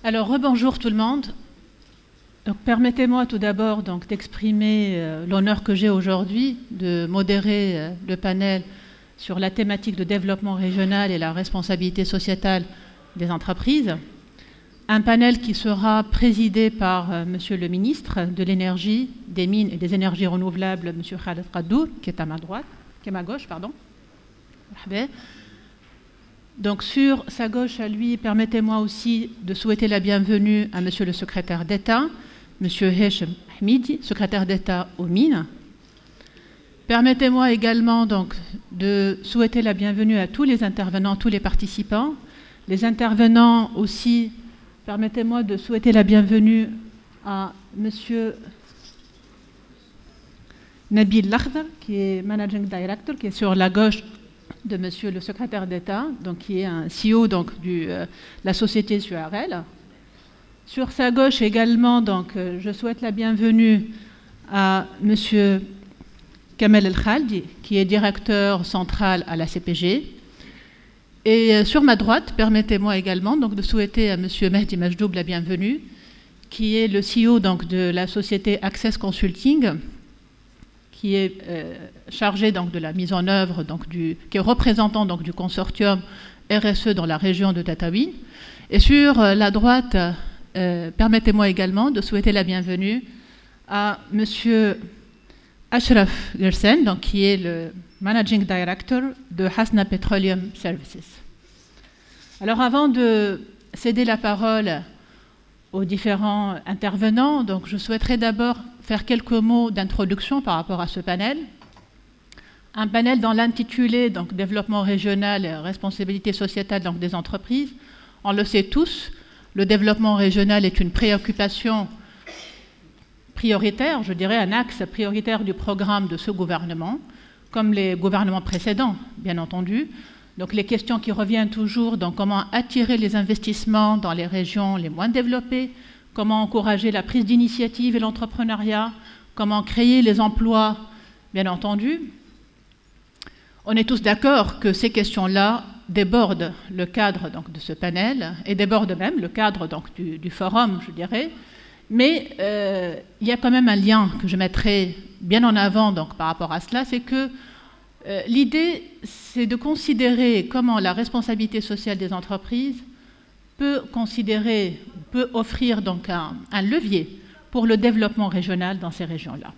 Alors, rebonjour tout le monde. Donc, permettez-moi tout d'abord d'exprimer l'honneur que j'ai aujourd'hui de modérer le panel sur la thématique de développement régional et la responsabilité sociétale des entreprises. Un panel qui sera présidé par Monsieur le ministre de l'Énergie, des Mines et des Énergies Renouvelables, Monsieur Khaled Kaddour, qui est à ma droite, qui est à ma gauche, pardon. Donc sur sa gauche à lui, permettez-moi aussi de souhaiter la bienvenue à Monsieur le secrétaire d'État, Monsieur Hichem Hamidi, secrétaire d'État aux Mines. Permettez-moi également de souhaiter la bienvenue à tous les intervenants, tous les participants. Les intervenants aussi, permettez-moi de souhaiter la bienvenue à Monsieur Nabil Lakhdar, qui est Managing Director, qui est sur la gauche de Monsieur le secrétaire d'État, qui est un CEO de la société URL. Sur sa gauche également, je souhaite la bienvenue à Monsieur Kamel El Khaldi, qui est directeur central à la CPG. Et sur ma droite, permettez-moi également de souhaiter à Monsieur Mehdi Majdoub la bienvenue, qui est le CEO de la société Access Consulting, qui est chargé de la mise en œuvre, qui est représentant du consortium RSE dans la région de Tataouine. Et sur la droite, permettez-moi également de souhaiter la bienvenue à Monsieur Ashraf Gersen, qui est le Managing Director de Hasna Petroleum Services. Alors avant de céder la parole aux différents intervenants, je souhaiterais d'abord faire quelques mots d'introduction par rapport à ce panel. Un panel dans l'intitulé développement régional et responsabilité sociétale des entreprises. On le sait tous, le développement régional est une préoccupation prioritaire, je dirais un axe prioritaire du programme de ce gouvernement, comme les gouvernements précédents, bien entendu. Donc les questions qui reviennent toujours, comment attirer les investissements dans les régions les moins développées, comment encourager la prise d'initiative et l'entrepreneuriat, comment créer les emplois, bien entendu. On est tous d'accord que ces questions-là débordent le cadre de ce panel et débordent même le cadre du forum, je dirais. Mais il y a quand même un lien que je mettrai bien en avant par rapport à cela, c'est que l'idée, c'est de considérer comment la responsabilité sociale des entreprises peut offrir un levier pour le développement régional dans ces régions-là.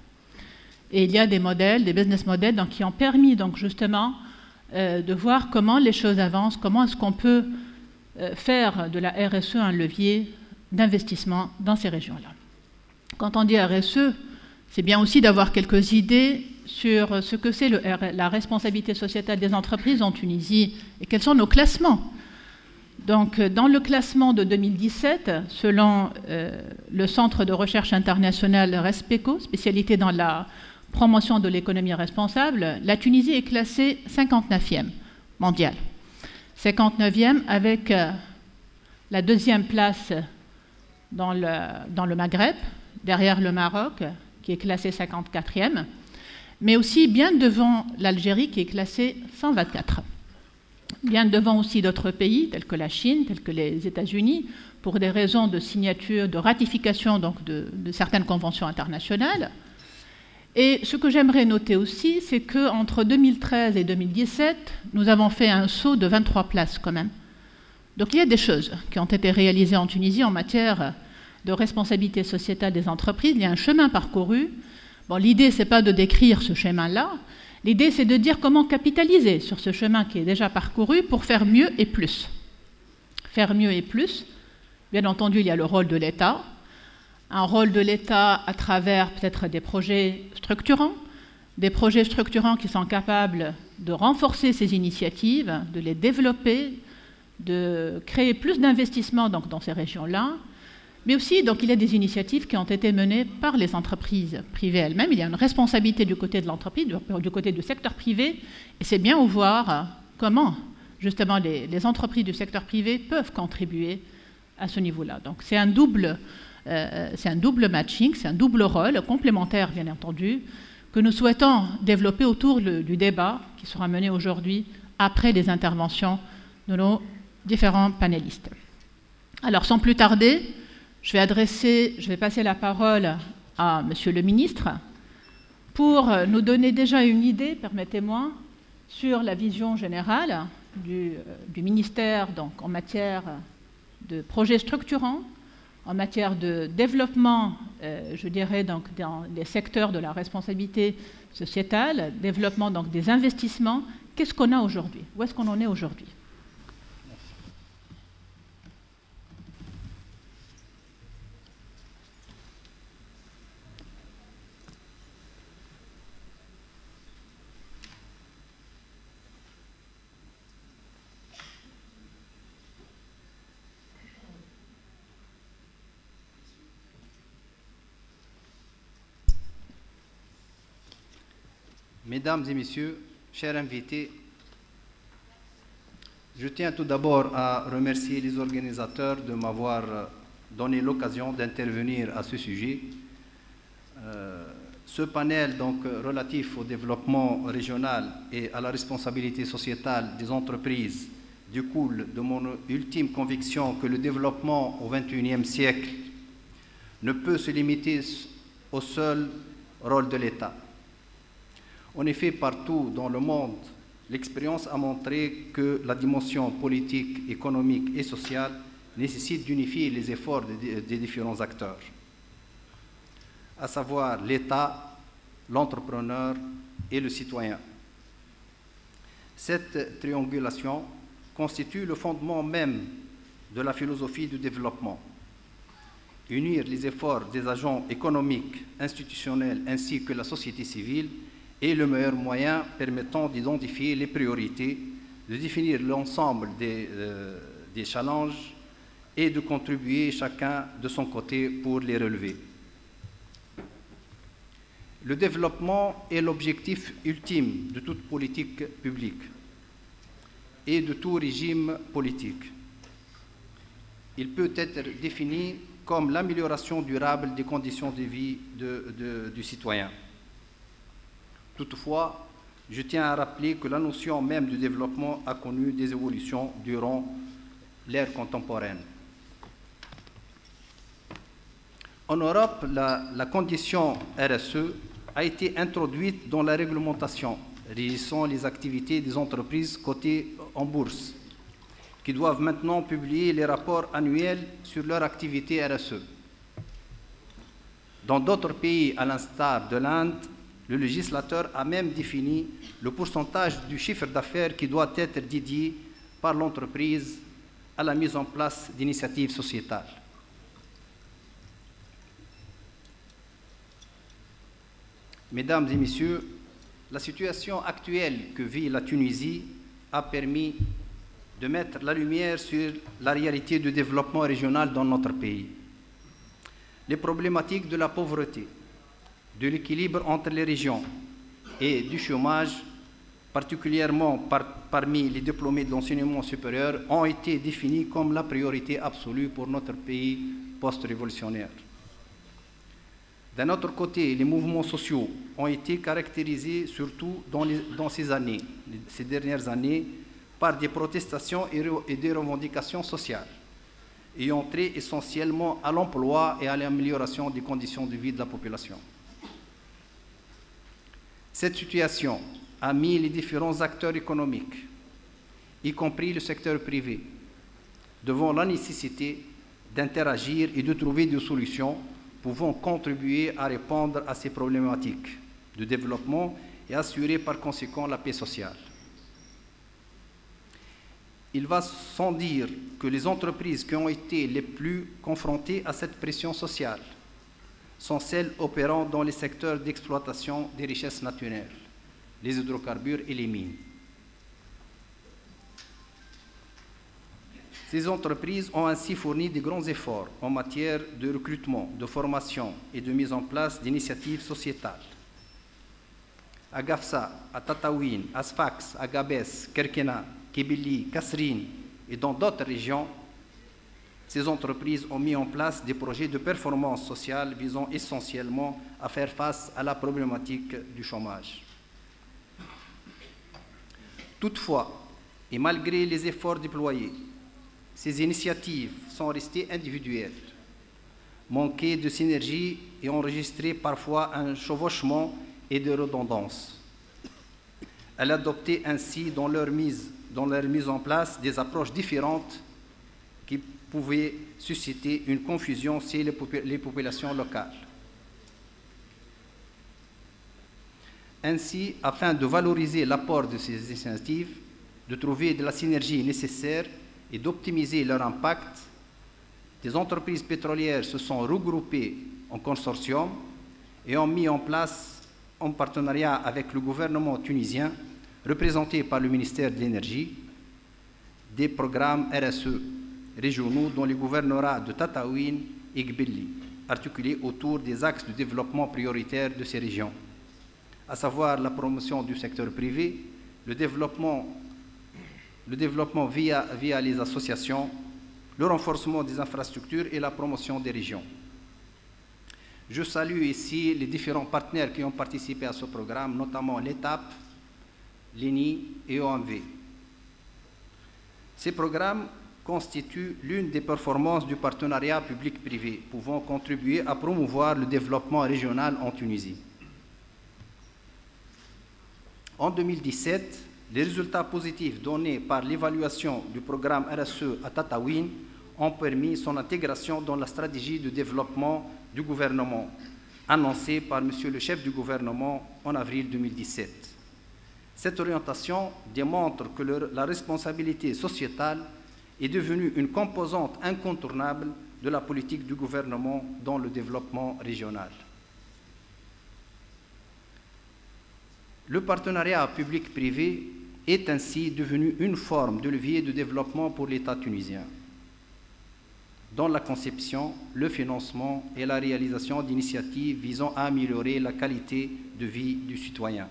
Et il y a des modèles, des business models qui ont permis justement de voir comment les choses avancent, comment est-ce qu'on peut faire de la RSE un levier d'investissement dans ces régions-là. Quand on dit RSE, c'est bien aussi d'avoir quelques idées sur ce que c'est la responsabilité sociétale des entreprises en Tunisie et quels sont nos classements. Donc, dans le classement de 2017, selon le Centre de recherche international RESPECO, spécialité dans la promotion de l'économie responsable, la Tunisie est classée 59e mondiale. 59e avec la deuxième place dans le Maghreb, derrière le Maroc, qui est classé 54e, mais aussi bien devant l'Algérie, qui est classée 124. Bien devant aussi d'autres pays, tels que la Chine, tels que les États-Unis, pour des raisons de signature, de ratification de certaines conventions internationales. Et ce que j'aimerais noter aussi, c'est qu'entre 2013 et 2017, nous avons fait un saut de 23 places quand même. Donc il y a des choses qui ont été réalisées en Tunisie en matière de responsabilité sociétale des entreprises. Il y a un chemin parcouru. Bon, l'idée, ce n'est pas de décrire ce chemin-là. L'idée, c'est de dire comment capitaliser sur ce chemin qui est déjà parcouru pour faire mieux et plus. Faire mieux et plus, bien entendu, il y a le rôle de l'État. Un rôle de l'État à travers peut-être des projets structurants qui sont capables de renforcer ces initiatives, de les développer, de créer plus d'investissements dans ces régions-là. Mais aussi, il y a des initiatives qui ont été menées par les entreprises privées elles-mêmes. Il y a une responsabilité du côté de l'entreprise, du côté du secteur privé. Et c'est bien de voir comment, justement, les entreprises du secteur privé peuvent contribuer à ce niveau-là. Donc, c'est un double matching, c'est un double rôle, complémentaire, bien entendu, que nous souhaitons développer autour du débat qui sera mené aujourd'hui après les interventions de nos différents panélistes. Alors, sans plus tarder, je vais passer la parole à Monsieur le ministre pour nous donner déjà une idée, permettez-moi, sur la vision générale du ministère donc, en matière de projets structurants, en matière de développement, je dirais, donc, dans les secteurs de la responsabilité sociétale, développement donc, des investissements. Qu'est-ce qu'on a aujourd'hui? Où est-ce qu'on en est aujourd'hui? Mesdames et messieurs, chers invités, je tiens tout d'abord à remercier les organisateurs de m'avoir donné l'occasion d'intervenir à ce sujet. Ce panel donc, relatif au développement régional et à la responsabilité sociétale des entreprises découle de mon ultime conviction que le développement au XXIe siècle ne peut se limiter au seul rôle de l'État. En effet, partout dans le monde, l'expérience a montré que la dimension politique, économique et sociale nécessite d'unifier les efforts des différents acteurs, à savoir l'État, l'entrepreneur et le citoyen. Cette triangulation constitue le fondement même de la philosophie du développement. Unir les efforts des agents économiques, institutionnels ainsi que la société civile est le meilleur moyen permettant d'identifier les priorités, de définir l'ensemble des challenges et de contribuer chacun de son côté pour les relever. Le développement est l'objectif ultime de toute politique publique et de tout régime politique. Il peut être défini comme l'amélioration durable des conditions de vie du citoyen. Toutefois, je tiens à rappeler que la notion même du développement a connu des évolutions durant l'ère contemporaine. En Europe, la condition RSE a été introduite dans la réglementation régissant les activités des entreprises cotées en bourse, qui doivent maintenant publier les rapports annuels sur leur activité RSE. Dans d'autres pays, à l'instar de l'Inde, le législateur a même défini le pourcentage du chiffre d'affaires qui doit être dédié par l'entreprise à la mise en place d'initiatives sociétales. Mesdames et messieurs, la situation actuelle que vit la Tunisie a permis de mettre la lumière sur la réalité du développement régional dans notre pays. Les problématiques de la pauvreté, de l'équilibre entre les régions et du chômage, particulièrement parmi les diplômés de l'enseignement supérieur, ont été définies comme la priorité absolue pour notre pays post-révolutionnaire. D'un autre côté, les mouvements sociaux ont été caractérisés surtout dans ces dernières années, par des protestations et des revendications sociales, ayant trait essentiellement à l'emploi et à l'amélioration des conditions de vie de la population. Cette situation a mis les différents acteurs économiques, y compris le secteur privé, devant la nécessité d'interagir et de trouver des solutions pouvant contribuer à répondre à ces problématiques de développement et assurer par conséquent la paix sociale. Il va sans dire que les entreprises qui ont été les plus confrontées à cette pression sociale sont celles opérant dans les secteurs d'exploitation des richesses naturelles, les hydrocarbures et les mines. Ces entreprises ont ainsi fourni de grands efforts en matière de recrutement, de formation et de mise en place d'initiatives sociétales. À Gafsa, à Tataouine, à Sfax, à Gabès, Kerkena, Kibili, Kasserine et dans d'autres régions, ces entreprises ont mis en place des projets de performance sociale visant essentiellement à faire face à la problématique du chômage. Toutefois, et malgré les efforts déployés, ces initiatives sont restées individuelles, manquées de synergie et enregistrées parfois un chevauchement et de redondance. Elle adoptait ainsi dans leur mise en place des approches différentes qui pouvaient susciter une confusion chez les populations locales. Ainsi, afin de valoriser l'apport de ces initiatives, de trouver de la synergie nécessaire et d'optimiser leur impact, des entreprises pétrolières se sont regroupées en consortium et ont mis en place, en partenariat avec le gouvernement tunisien, représenté par le ministère de l'Énergie, des programmes RSE régionaux dans les gouvernorats de Tataouine et Gbelli, articulés autour des axes de développement prioritaires de ces régions, à savoir la promotion du secteur privé, le développement via les associations, le renforcement des infrastructures et la promotion des régions. Je salue ici les différents partenaires qui ont participé à ce programme, notamment l'ETAP, l'ENI et OMV. Ces programmes constituent l'une des performances du partenariat public-privé, pouvant contribuer à promouvoir le développement régional en Tunisie. En 2017, les résultats positifs donnés par l'évaluation du programme RSE à Tataouine ont permis son intégration dans la stratégie de développement du gouvernement, annoncée par M. le chef du gouvernement en avril 2017. Cette orientation démontre que la responsabilité sociétale est devenue une composante incontournable de la politique du gouvernement dans le développement régional. Le partenariat public-privé est ainsi devenu une forme de levier de développement pour l'État tunisien, dans la conception, le financement et la réalisation d'initiatives visant à améliorer la qualité de vie du citoyen.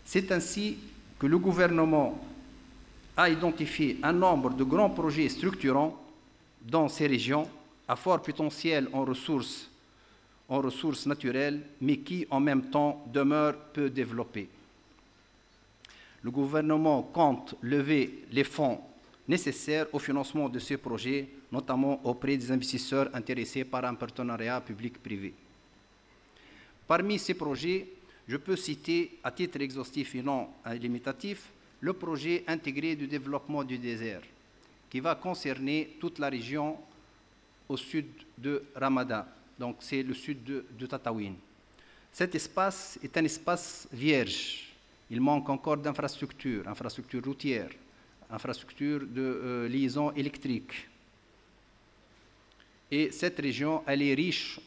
C'est ainsi que le gouvernement a identifié un nombre de grands projets structurants dans ces régions à fort potentiel en ressources naturelles, mais qui en même temps demeurent peu développés. Le gouvernement compte lever les fonds nécessaires au financement de ces projets, notamment auprès des investisseurs intéressés par un partenariat public-privé. Parmi ces projets, je peux citer, à titre exhaustif et non limitatif, le projet intégré de développement du désert, qui va concerner toute la région au sud de Ramada, donc c'est le sud de Tataouine. Cet espace est un espace vierge. Il manque encore d'infrastructures, infrastructures routières, infrastructures de liaison électrique. Et cette région, elle est riche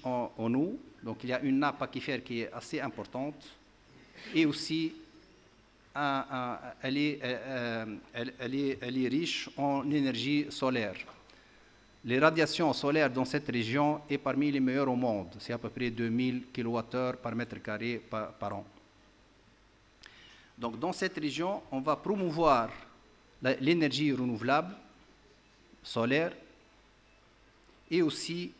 en eau, donc il y a une nappe aquifère qui est assez importante, et aussi elle est riche en énergie solaire. Les radiations solaires dans cette région est parmi les meilleures au monde. C'est à peu près 2000 kWh par mètre carré par an. Donc dans cette région, on va promouvoir l'énergie renouvelable, solaire, et aussi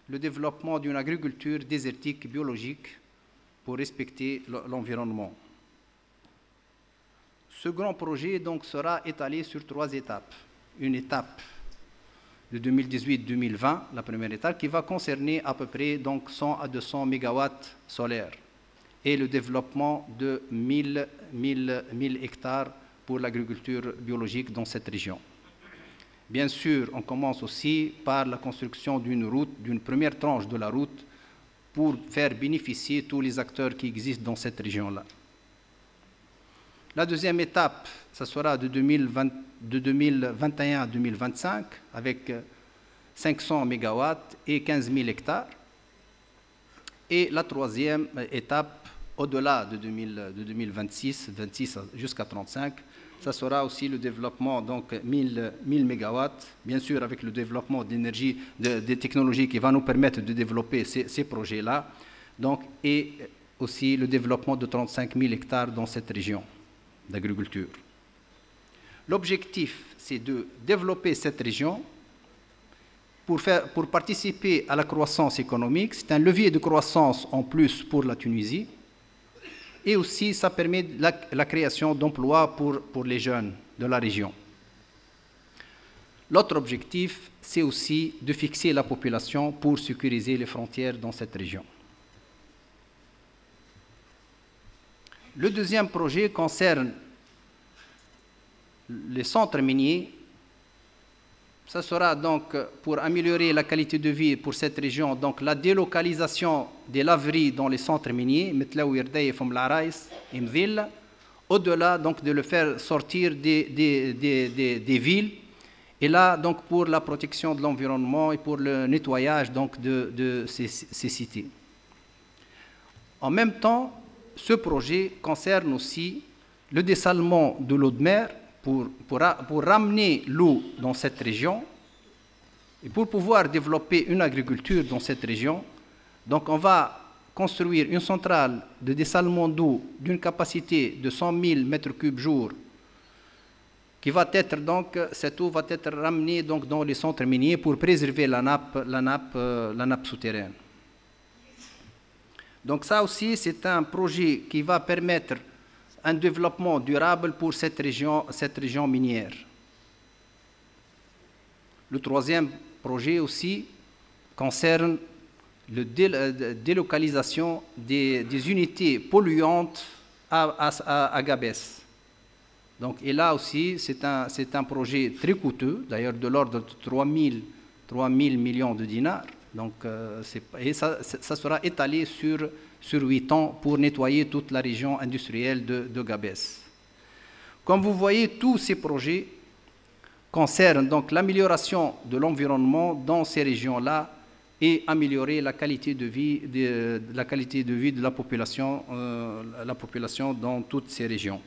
le développement d'une agriculture désertique biologique pour respecter l'environnement. Ce grand projet donc sera étalé sur 3 étapes. Une étape de 2018-2020, la première étape, qui va concerner à peu près donc 100 à 200 MW solaires et le développement de 1000 hectares pour l'agriculture biologique dans cette région. Bien sûr, on commence aussi par la construction d'une route, d'une première tranche de la route pour faire bénéficier tous les acteurs qui existent dans cette région-là. La deuxième étape, ça sera de 2021 à 2025 avec 500 MW et 15 000 hectares. Et la troisième étape, au-delà de 2026 jusqu'à 35, ça sera aussi le développement, donc 1000 MW, bien sûr avec le développement d'énergie, des technologies qui va nous permettre de développer ces projets-là, donc, et aussi le développement de 35 000 hectares dans cette région d'agriculture. L'objectif, c'est de développer cette région pour participer à la croissance économique. C'est un levier de croissance en plus pour la Tunisie. Et aussi, ça permet la création d'emplois pour les jeunes de la région. L'autre objectif, c'est aussi de fixer la population pour sécuriser les frontières dans cette région. Le deuxième projet concerne les centres miniers. Ça sera donc pour améliorer la qualité de vie pour cette région, donc la délocalisation des laveries dans les centres miniers, au-delà donc de le faire sortir des villes, et là donc pour la protection de l'environnement et pour le nettoyage donc de ces cités. En même temps, ce projet concerne aussi le dessalement de l'eau de mer pour ramener l'eau dans cette région et pour pouvoir développer une agriculture dans cette région. Donc on va construire une centrale de dessalement d'eau d'une capacité de 100 000 m3 jour qui va être donc, cette eau va être ramenée donc dans les centres miniers pour préserver la nappe souterraine. Donc ça aussi, c'est un projet qui va permettre un développement durable pour cette région minière. Le troisième projet aussi concerne la délocalisation des unités polluantes à Gabès. Donc, et là aussi, c'est un projet très coûteux, d'ailleurs de l'ordre de 3 000 millions de dinars. Donc, et ça sera étalé sur 8 ans pour nettoyer toute la région industrielle de Gabès. Comme vous voyez, tous ces projets concernent donc l'amélioration de l'environnement dans ces régions-là et améliorer la qualité de vie de la population dans toutes ces régions.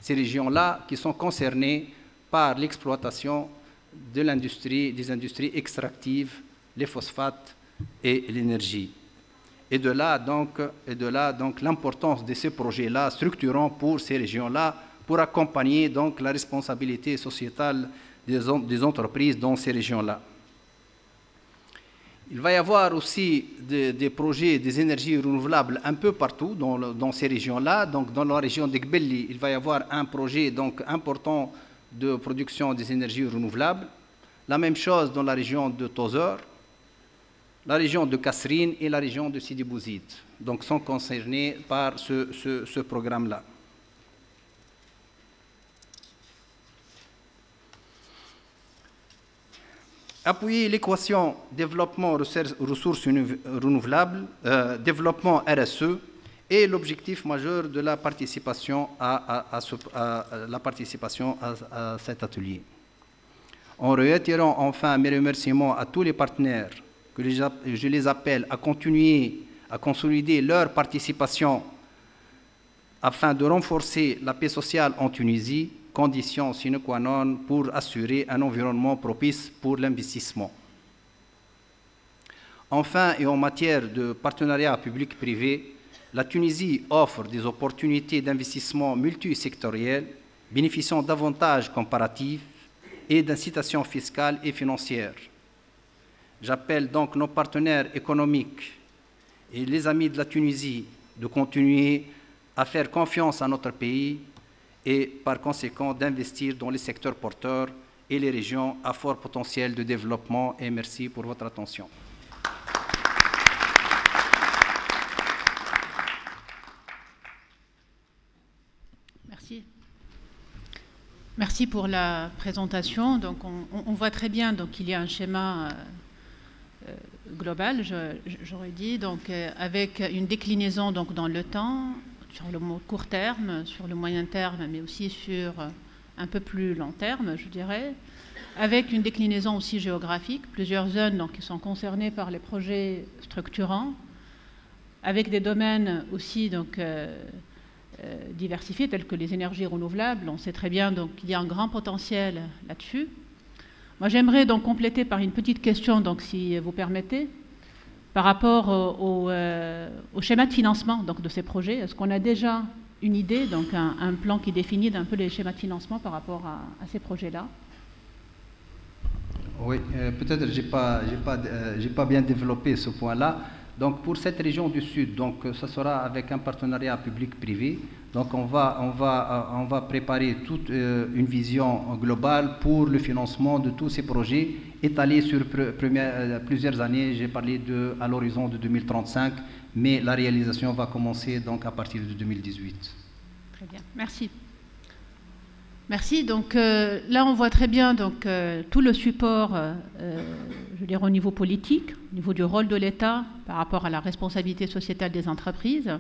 Ces régions-là qui sont concernées par l'exploitation des industries extractives, les phosphates et l'énergie. Et de là donc l'importance de ces projets-là structurants pour ces régions-là, pour accompagner donc la responsabilité sociétale des entreprises dans ces régions-là. Il va y avoir aussi des projets des énergies renouvelables un peu partout dans ces régions-là. Donc dans la région d'Ekbelli, il va y avoir un projet donc important de production des énergies renouvelables. La même chose dans la région de Tozeur, la région de Kasserine et la région de Sidi Bouzid. Donc sont concernés par ce programme-là. Appuyer l'équation développement ressources renouvelables, développement RSE est l'objectif majeur de la participation à cet atelier. En réitérant enfin mes remerciements à tous les partenaires que je les appelle à continuer à consolider leur participation afin de renforcer la paix sociale en Tunisie, condition sine qua non pour assurer un environnement propice pour l'investissement. Enfin, et en matière de partenariat public-privé, la Tunisie offre des opportunités d'investissement multisectoriels bénéficiant d'avantages comparatifs et d'incitations fiscales et financières. J'appelle donc nos partenaires économiques et les amis de la Tunisie de continuer à faire confiance à notre pays et par conséquent d'investir dans les secteurs porteurs et les régions à fort potentiel de développement. Et merci pour votre attention. Merci. Merci pour la présentation. Donc on voit très bien qu'il y a un schéma global, j'aurais dit, donc avec une déclinaison donc dans le temps, sur le court terme, sur le moyen terme, mais aussi sur un peu plus long terme, je dirais, avec une déclinaison aussi géographique, plusieurs zones donc, qui sont concernées par les projets structurants, avec des domaines aussi donc, diversifiés, tels que les énergies renouvelables. On sait très bien qu'il y a un grand potentiel là-dessus. Moi, j'aimerais donc compléter par une petite question, donc, si vous permettez, par rapport au schéma de financement donc, de ces projets. Est-ce qu'on a déjà une idée, donc un plan qui définit un peu les schémas de financement par rapport à ces projets-là? Oui, peut-être j'ai pas bien développé ce point-là. Donc pour cette région du Sud, donc ça sera avec un partenariat public-privé. Donc on va préparer toute une vision globale pour le financement de tous ces projets étalés sur plusieurs années. J'ai parlé à l'horizon de 2035, mais la réalisation va commencer donc à partir de 2018. Très bien, merci. Merci. Donc là, on voit très bien donc, tout le support, je veux dire, au niveau politique, au niveau du rôle de l'État par rapport à la responsabilité sociétale des entreprises.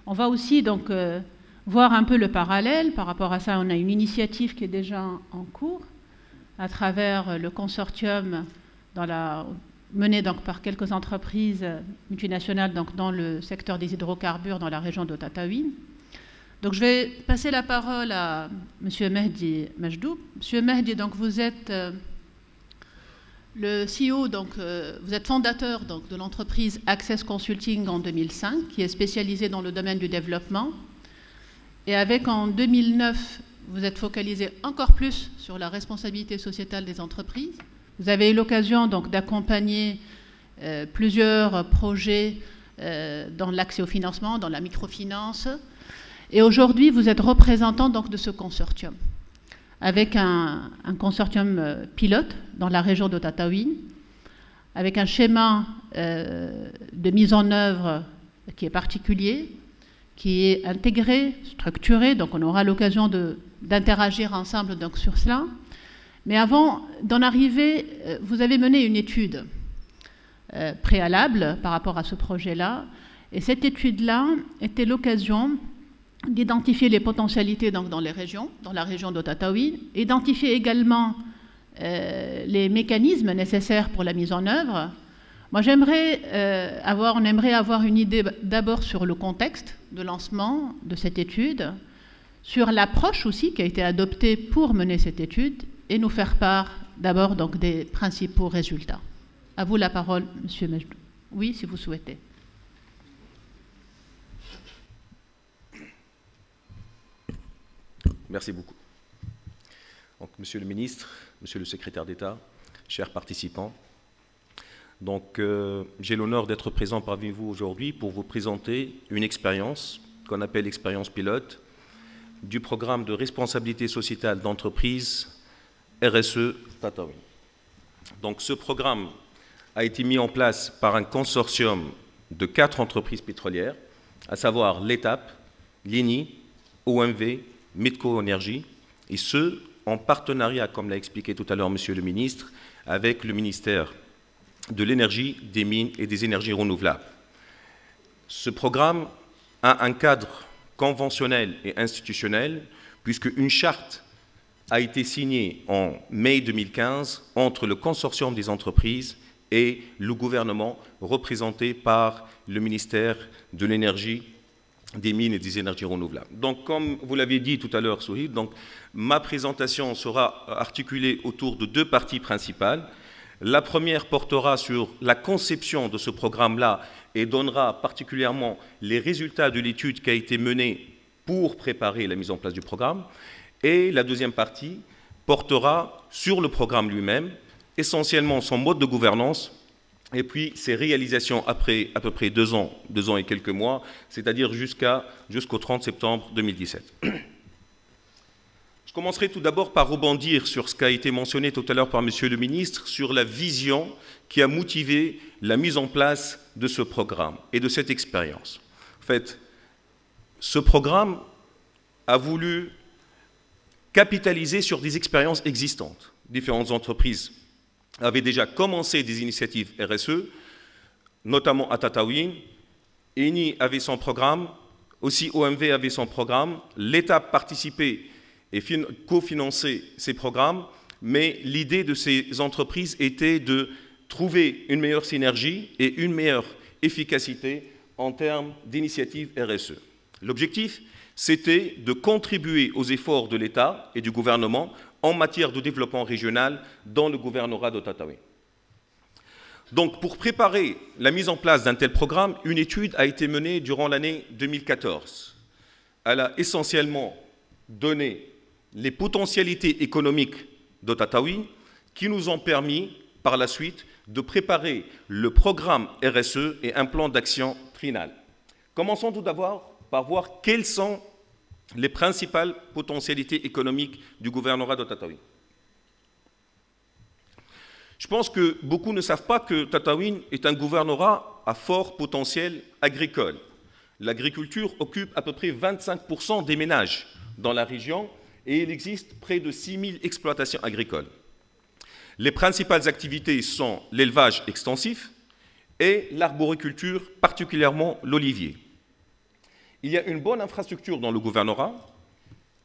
On va aussi donc, voir un peu le parallèle. Par rapport à ça, on a une initiative qui est déjà en cours à travers le consortium mené donc, par quelques entreprises multinationales donc, dans le secteur des hydrocarbures dans la région de Tataouine. Donc, je vais passer la parole à M. Mehdi Majdoub. M. Mehdi, donc, vous êtes le CEO, donc, vous êtes fondateur donc, de l'entreprise Access Consulting en 2005, qui est spécialisée dans le domaine du développement. Et avec, en 2009, vous êtes focalisé encore plus sur la responsabilité sociétale des entreprises. Vous avez eu l'occasion donc d'accompagner plusieurs projets dans l'accès au financement, dans la microfinance. Et aujourd'hui, vous êtes représentant donc, de ce consortium, avec un consortium pilote dans la région de Tataouine, avec un schéma de mise en œuvre qui est particulier, qui est intégré, structuré, donc on aura l'occasion d'interagir ensemble donc, sur cela. Mais avant d'en arriver, vous avez mené une étude préalable par rapport à ce projet-là, et cette étude-là était l'occasion d'identifier les potentialités donc, dans les régions, dans la région de Tataouine, identifier également les mécanismes nécessaires pour la mise en œuvre. Moi, on aimerait avoir une idée d'abord sur le contexte de lancement de cette étude, sur l'approche aussi qui a été adoptée pour mener cette étude, et nous faire part d'abord donc des principaux résultats. À vous la parole, Monsieur Majdoub. Oui, si vous souhaitez. Merci beaucoup. Donc, Monsieur le ministre, Monsieur le secrétaire d'État, chers participants, donc, j'ai l'honneur d'être présent parmi vous aujourd'hui pour vous présenter une expérience qu'on appelle l'expérience pilote du programme de responsabilité sociétale d'entreprise RSE Tataouine. Donc, ce programme a été mis en place par un consortium de 4 entreprises pétrolières, à savoir l'ETAP, l'INI, OMV, Midco Énergie, et ce, en partenariat, comme l'a expliqué tout à l'heure Monsieur le ministre, avec le ministère de l'Énergie, des Mines et des Énergies renouvelables. Ce programme a un cadre conventionnel et institutionnel, puisque une charte a été signée en mai 2015 entre le consortium des entreprises et le gouvernement représenté par le ministère de l'Énergie, des Mines et des Énergies renouvelables. Donc, comme vous l'avez dit tout à l'heure, Souhib, donc ma présentation sera articulée autour de 2 parties principales. La première portera sur la conception de ce programme-là et donnera particulièrement les résultats de l'étude qui a été menée pour préparer la mise en place du programme. Et la deuxième partie portera sur le programme lui-même, essentiellement son mode de gouvernance, et puis ses réalisations après à peu près 2 ans et quelques mois, c'est-à-dire jusqu'au 30 septembre 2017. Je commencerai tout d'abord par rebondir sur ce qui a été mentionné tout à l'heure par Monsieur le ministre, sur la vision qui a motivé la mise en place de ce programme et de cette expérience. En fait, ce programme a voulu capitaliser sur des expériences existantes. Différentes entreprises avaient déjà commencé des initiatives RSE, notamment à Tataouine. ENI avait son programme, aussi OMV avait son programme, l'État participait et cofinançait ces programmes, mais l'idée de ces entreprises était de trouver une meilleure synergie et une meilleure efficacité en termes d'initiatives RSE. L'objectif, c'était de contribuer aux efforts de l'État et du gouvernement en matière de développement régional dans le gouvernorat de Tataouine. Donc, pour préparer la mise en place d'un tel programme, une étude a été menée durant l'année 2014. Elle a essentiellement donné les potentialités économiques de Tataouine qui nous ont permis par la suite de préparer le programme RSE et un plan d'action triennal. Commençons tout d'abord par voir quelles sont les principales potentialités économiques du gouvernorat de Tataouine. Je pense que beaucoup ne savent pas que Tataouine est un gouvernorat à fort potentiel agricole. L'agriculture occupe à peu près 25% des ménages dans la région et il existe près de 6000 exploitations agricoles. Les principales activités sont l'élevage extensif et l'arboriculture, particulièrement l'olivier. Il y a une bonne infrastructure dans le gouvernorat,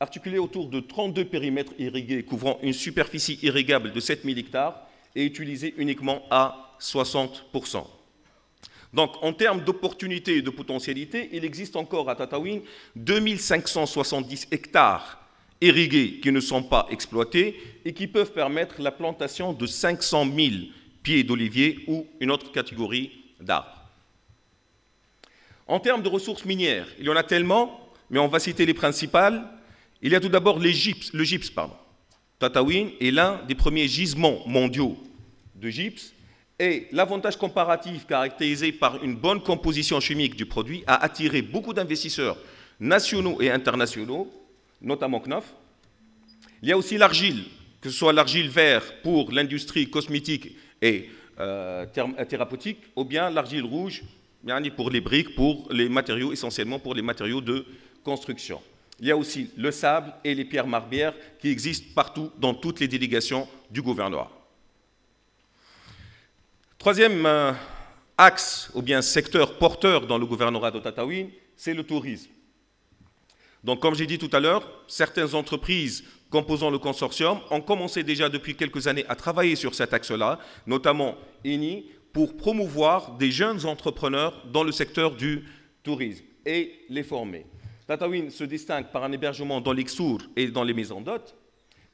articulée autour de 32 périmètres irrigués couvrant une superficie irrigable de 7000 hectares et utilisée uniquement à 60%. Donc, en termes d'opportunités et de potentialités, il existe encore à Tataouine 2570 hectares irrigués qui ne sont pas exploités et qui peuvent permettre la plantation de 500 000 pieds d'olivier ou une autre catégorie d'arbres. En termes de ressources minières, il y en a tellement, mais on va citer les principales. Il y a tout d'abord le gypse. Tataouine est l'un des premiers gisements mondiaux de gypse et l'avantage comparatif caractérisé par une bonne composition chimique du produit a attiré beaucoup d'investisseurs nationaux et internationaux, notamment KNOF. Il y a aussi l'argile, que ce soit l'argile verte pour l'industrie cosmétique et thérapeutique, ou bien l'argile rouge pour les briques, pour les matériaux, essentiellement pour les matériaux de construction. Il y a aussi le sable et les pierres marbrières qui existent partout dans toutes les délégations du gouvernorat. Troisième axe, ou bien secteur porteur dans le gouvernorat de Tataouine, c'est le tourisme. Donc, comme j'ai dit tout à l'heure, certaines entreprises composant le consortium ont commencé déjà depuis quelques années à travailler sur cet axe-là, notamment ENI, pour promouvoir des jeunes entrepreneurs dans le secteur du tourisme et les former. Tataouine se distingue par un hébergement dans l'Ixour et dans les maisons d'hôtes.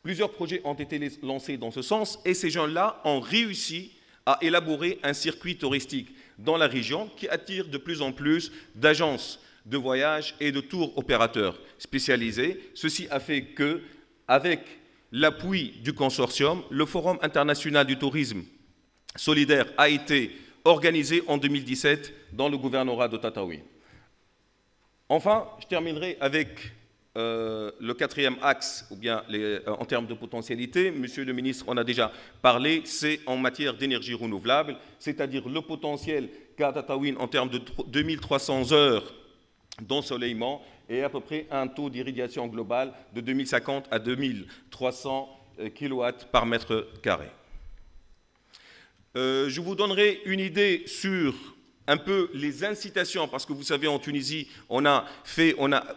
Plusieurs projets ont été lancés dans ce sens et ces jeunes-là ont réussi à élaborer un circuit touristique dans la région qui attire de plus en plus d'agences de voyage et de tours opérateurs spécialisés. Ceci a fait que, avec l'appui du consortium, le Forum international du tourisme solidaire a été organisé en 2017 dans le gouvernorat de Tataouine. Enfin, je terminerai avec le quatrième axe, ou bien en termes de potentialité. Monsieur le ministre en a déjà parlé, c'est en matière d'énergie renouvelable, c'est-à-dire le potentiel qu'a Tataouine en termes de 2300 heures d'ensoleillement et à peu près un taux d'irradiation global de 2050 à 2300 kW par mètre carré. Je vous donnerai une idée sur un peu les incitations, parce que vous savez, en Tunisie, on a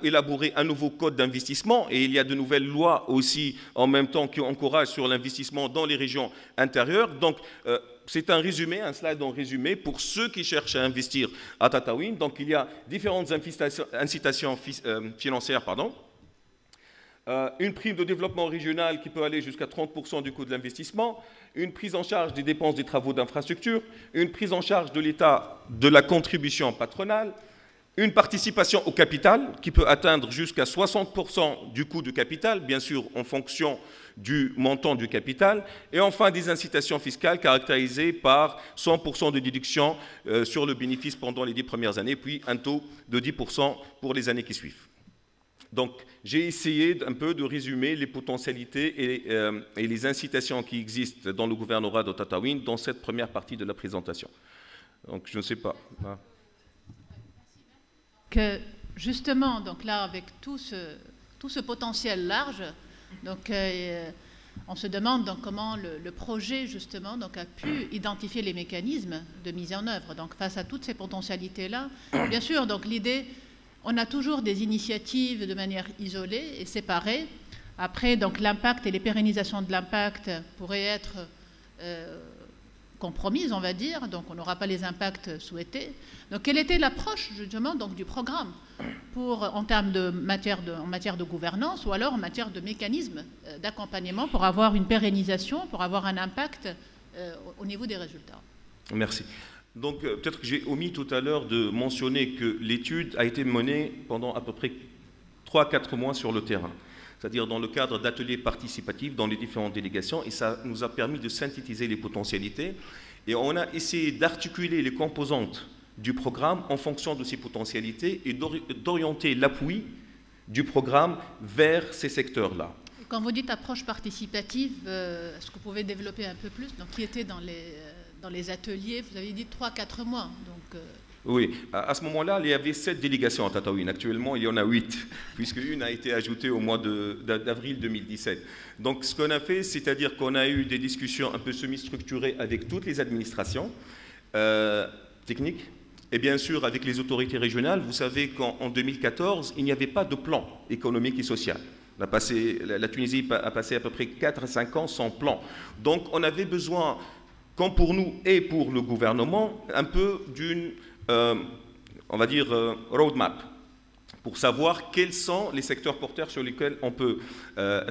élaboré un nouveau code d'investissement et il y a de nouvelles lois aussi en même temps qui encouragent sur l'investissement dans les régions intérieures. Donc, c'est un résumé, un slide en résumé pour ceux qui cherchent à investir à Tataouine. Donc, il y a différentes incitations financières, une prime de développement régional qui peut aller jusqu'à 30% du coût de l'investissement, une prise en charge des dépenses des travaux d'infrastructure, une prise en charge de l'État de la contribution patronale, une participation au capital qui peut atteindre jusqu'à 60% du coût du capital, bien sûr en fonction du montant du capital, et enfin des incitations fiscales caractérisées par 100% de déduction sur le bénéfice pendant les 10 premières années, puis un taux de 10% pour les années qui suivent. Donc, j'ai essayé un peu de résumer les potentialités et les incitations qui existent dans le gouvernorat de Tataouine dans cette première partie de la présentation. Donc, je ne sais pas. Que justement, donc là, avec tout ce potentiel large, donc, on se demande donc, comment le projet justement donc, a pu identifier les mécanismes de mise en œuvre. Donc, face à toutes ces potentialités-là, bien sûr, donc l'idée. On a toujours des initiatives de manière isolée et séparée. Après, donc, l'impact et les pérennisations de l'impact pourraient être compromises, on va dire. Donc, on n'aura pas les impacts souhaités. Donc, quelle était l'approche, justement, donc, du programme en matière de gouvernance ou alors en matière de mécanismes d'accompagnement pour avoir une pérennisation, pour avoir un impact au niveau des résultats? Merci. Donc, peut-être que j'ai omis tout à l'heure de mentionner que l'étude a été menée pendant à peu près 3-4 mois sur le terrain. c'est-à-dire dans le cadre d'ateliers participatifs dans les différentes délégations, et ça nous a permis de synthétiser les potentialités. Et on a essayé d'articuler les composantes du programme en fonction de ces potentialités et d'orienter l'appui du programme vers ces secteurs-là. Quand vous dites approche participative, est-ce que vous pouvez développer un peu plus? Donc, qui était dans les ateliers? Vous avez dit 3-4 mois. Donc, Oui, à ce moment-là, il y avait 7 délégations à Tataouine. Actuellement, il y en a 8, puisque une a été ajoutée au mois d'avril 2017. Donc, ce qu'on a fait, c'est-à-dire qu'on a eu des discussions un peu semi-structurées avec toutes les administrations techniques, et bien sûr avec les autorités régionales. Vous savez qu'en 2014, il n'y avait pas de plan économique et social. La Tunisie a passé à peu près 4 à 5 ans sans plan. Donc, on avait besoin, comme pour nous et pour le gouvernement, un peu d'une on va dire, roadmap, pour savoir quels sont les secteurs porteurs sur lesquels on peut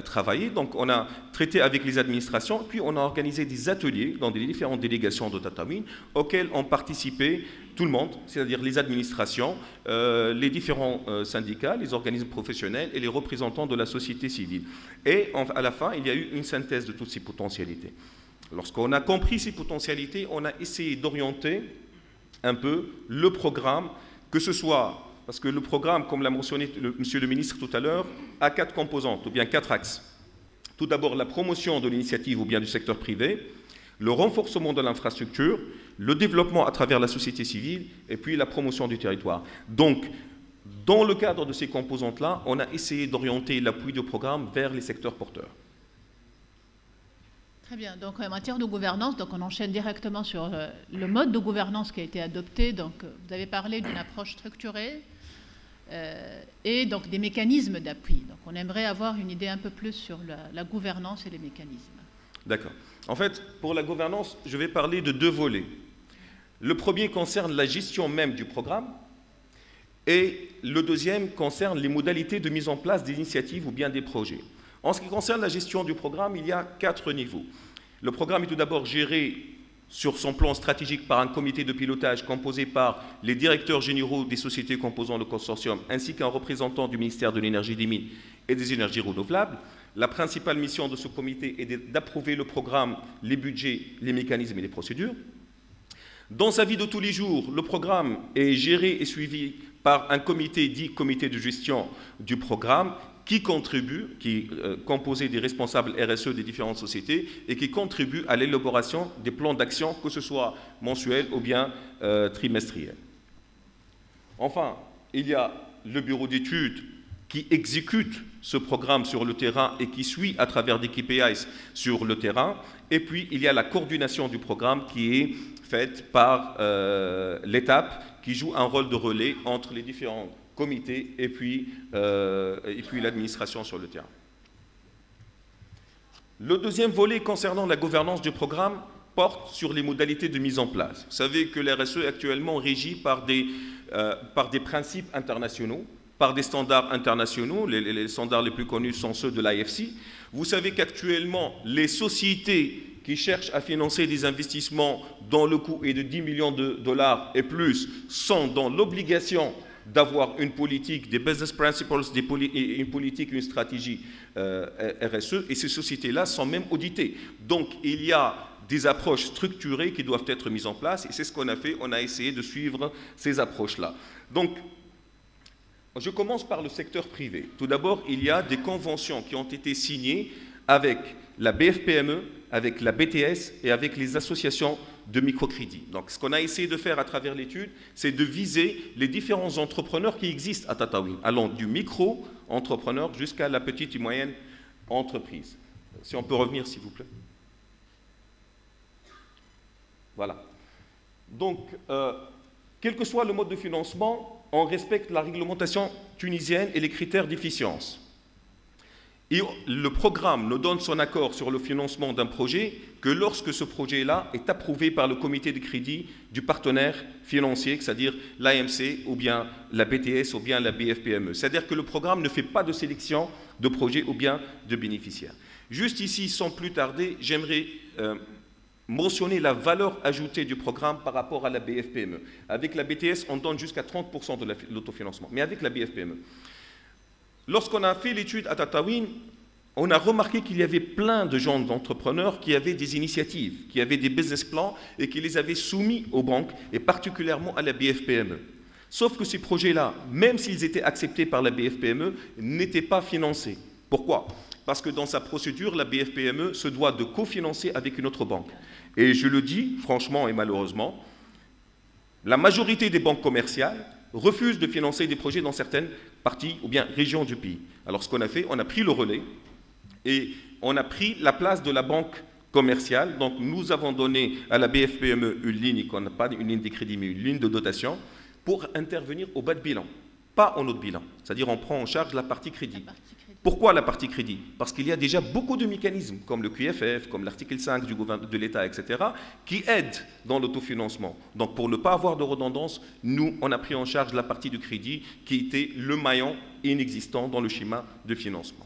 travailler. Donc, on a traité avec les administrations, puis on a organisé des ateliers dans les différentes délégations de Tataouine, auxquels ont participé tout le monde, c'est-à-dire les administrations, les différents syndicats, les organismes professionnels et les représentants de la société civile. Et à la fin, il y a eu une synthèse de toutes ces potentialités. Lorsqu'on a compris ces potentialités, on a essayé d'orienter un peu le programme, que ce soit, parce que le programme, comme l'a mentionné monsieur le ministre tout à l'heure, a 4 composantes, ou bien 4 axes. Tout d'abord, la promotion de l'initiative ou bien du secteur privé, le renforcement de l'infrastructure, le développement à travers la société civile, et puis la promotion du territoire. Donc, dans le cadre de ces composantes-là, on a essayé d'orienter l'appui du programme vers les secteurs porteurs. Très bien. Donc, en matière de gouvernance, donc on enchaîne directement sur le mode de gouvernance qui a été adopté. Donc, vous avez parlé d'une approche structurée et donc des mécanismes d'appui. Donc, on aimerait avoir une idée un peu plus sur la gouvernance et les mécanismes. D'accord. En fait, pour la gouvernance, je vais parler de 2 volets. Le premier concerne la gestion même du programme et le deuxième concerne les modalités de mise en place des initiatives ou bien des projets. En ce qui concerne la gestion du programme, il y a 4 niveaux. Le programme est tout d'abord géré sur son plan stratégique par un comité de pilotage composé par les directeurs généraux des sociétés composant le consortium, ainsi qu'un représentant du ministère de l'Énergie, des Mines et des Énergies renouvelables. La principale mission de ce comité est d'approuver le programme, les budgets, les mécanismes et les procédures. Dans sa vie de tous les jours, le programme est géré et suivi par un comité dit comité de gestion du programme, qui est composé des responsables RSE des différentes sociétés et qui contribue à l'élaboration des plans d'action, que ce soit mensuels ou bien trimestriels. Enfin, il y a le bureau d'études qui exécute ce programme sur le terrain et qui suit à travers des KPIs sur le terrain. Et puis, il y a la coordination du programme qui est faite par l'étape qui joue un rôle de relais entre les différents comités et puis l'administration sur le terrain. Le deuxième volet concernant la gouvernance du programme porte sur les modalités de mise en place. Vous savez que l'RSE est actuellement régie par des principes internationaux, par des standards internationaux. Les standards les plus connus sont ceux de l'IFC. Vous savez qu'actuellement, les sociétés qui cherchent à financer des investissements dont le coût est de 10 millions de dollars et plus sont dans l'obligation d'avoir une politique, des business principles, une politique, une stratégie RSE, et ces sociétés-là sont même auditées. Donc, il y a des approches structurées qui doivent être mises en place, et c'est ce qu'on a fait, on a essayé de suivre ces approches-là. Donc, je commence par le secteur privé. Tout d'abord, il y a des conventions qui ont été signées avec la BFPME, avec la BTS et avec les associations de microcrédit. Donc, ce qu'on a essayé de faire à travers l'étude, c'est de viser les différents entrepreneurs qui existent à Tataouine, allant du micro-entrepreneur jusqu'à la petite et moyenne entreprise. Si on peut revenir, s'il vous plaît. Voilà. Donc, quel que soit le mode de financement, on respecte la réglementation tunisienne et les critères d'efficience. Et le programme ne donne son accord sur le financement d'un projet que lorsque ce projet-là est approuvé par le comité de crédit du partenaire financier, c'est-à-dire l'AMC ou bien la BTS ou bien la BFPME. C'est-à-dire que le programme ne fait pas de sélection de projets ou bien de bénéficiaires. Juste ici, sans plus tarder, j'aimerais mentionner la valeur ajoutée du programme par rapport à la BFPME. Avec la BTS, on donne jusqu'à 30% de l'autofinancement, mais avec la BFPME, lorsqu'on a fait l'étude à Tataouine, on a remarqué qu'il y avait plein de gens d'entrepreneurs qui avaient des initiatives, qui avaient des business plans et qui les avaient soumis aux banques et particulièrement à la BFPME. Sauf que ces projets-là, même s'ils étaient acceptés par la BFPME, n'étaient pas financés. Pourquoi? Parce que dans sa procédure, la BFPME se doit de cofinancer avec une autre banque. Et je le dis franchement et malheureusement, la majorité des banques commerciales refusent de financer des projets dans certaines parties ou bien régions du pays. Alors ce qu'on a fait, on a pris le relais et on a pris la place de la banque commerciale. Donc nous avons donné à la BFPME une ligne, qu'on n'a pas une ligne de crédit, mais une ligne de dotation pour intervenir au bas de bilan, pas en haut de bilan. C'est-à-dire on prend en charge la partie crédit. Pourquoi la partie crédit? Parce qu'il y a déjà beaucoup de mécanismes, comme le QFF, comme l'article 5 de l'État, etc., qui aident dans l'autofinancement. Donc pour ne pas avoir de redondance, nous, on a pris en charge la partie du crédit qui était le maillon inexistant dans le schéma de financement.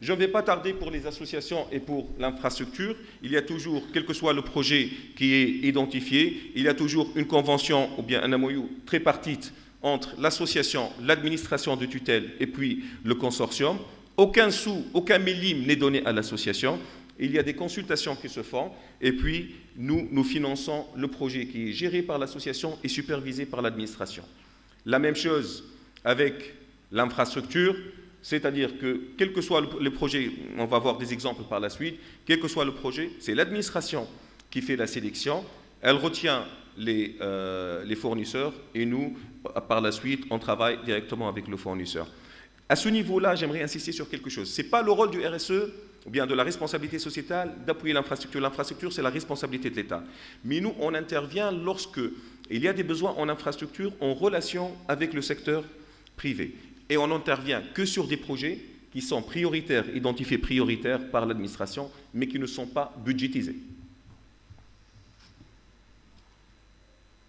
Je ne vais pas tarder pour les associations et pour l'infrastructure. Il y a toujours, quel que soit le projet qui est identifié, il y a toujours une convention ou bien un MOU tripartite entre l'association, l'administration de tutelle et puis le consortium. Aucun sou, aucun millime n'est donné à l'association. Il y a des consultations qui se font et puis nous finançons le projet qui est géré par l'association et supervisé par l'administration. La même chose avec l'infrastructure. C'est-à-dire que, quel que soit le projet, on va voir des exemples par la suite, quel que soit le projet, c'est l'administration qui fait la sélection, elle retient les fournisseurs et nous, par la suite, on travaille directement avec le fournisseur. À ce niveau-là, j'aimerais insister sur quelque chose. Ce n'est pas le rôle du RSE ou bien de la responsabilité sociétale d'appuyer l'infrastructure. L'infrastructure, c'est la responsabilité de l'État. Mais nous, on intervient lorsque il y a des besoins en infrastructure en relation avec le secteur privé. Et on n'intervient que sur des projets qui sont prioritaires, identifiés prioritaires par l'administration, mais qui ne sont pas budgétisés.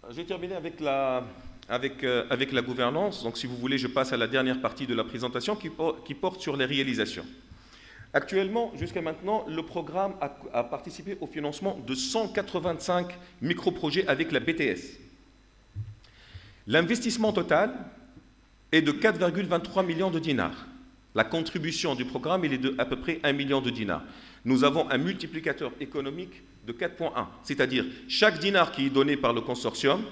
Je vais terminer avec la gouvernance. Donc, si vous voulez, je passe à la dernière partie de la présentation qui porte sur les réalisations. Actuellement, jusqu'à maintenant, le programme a participé au financement de 185 micro-projets avec la BTS. L'investissement total est de 4,23 millions de dinars. La contribution du programme est de à peu près 1 million de dinars. Nous avons un multiplicateur économique de 4,1, c'est-à-dire chaque dinar qui est donné par le consortium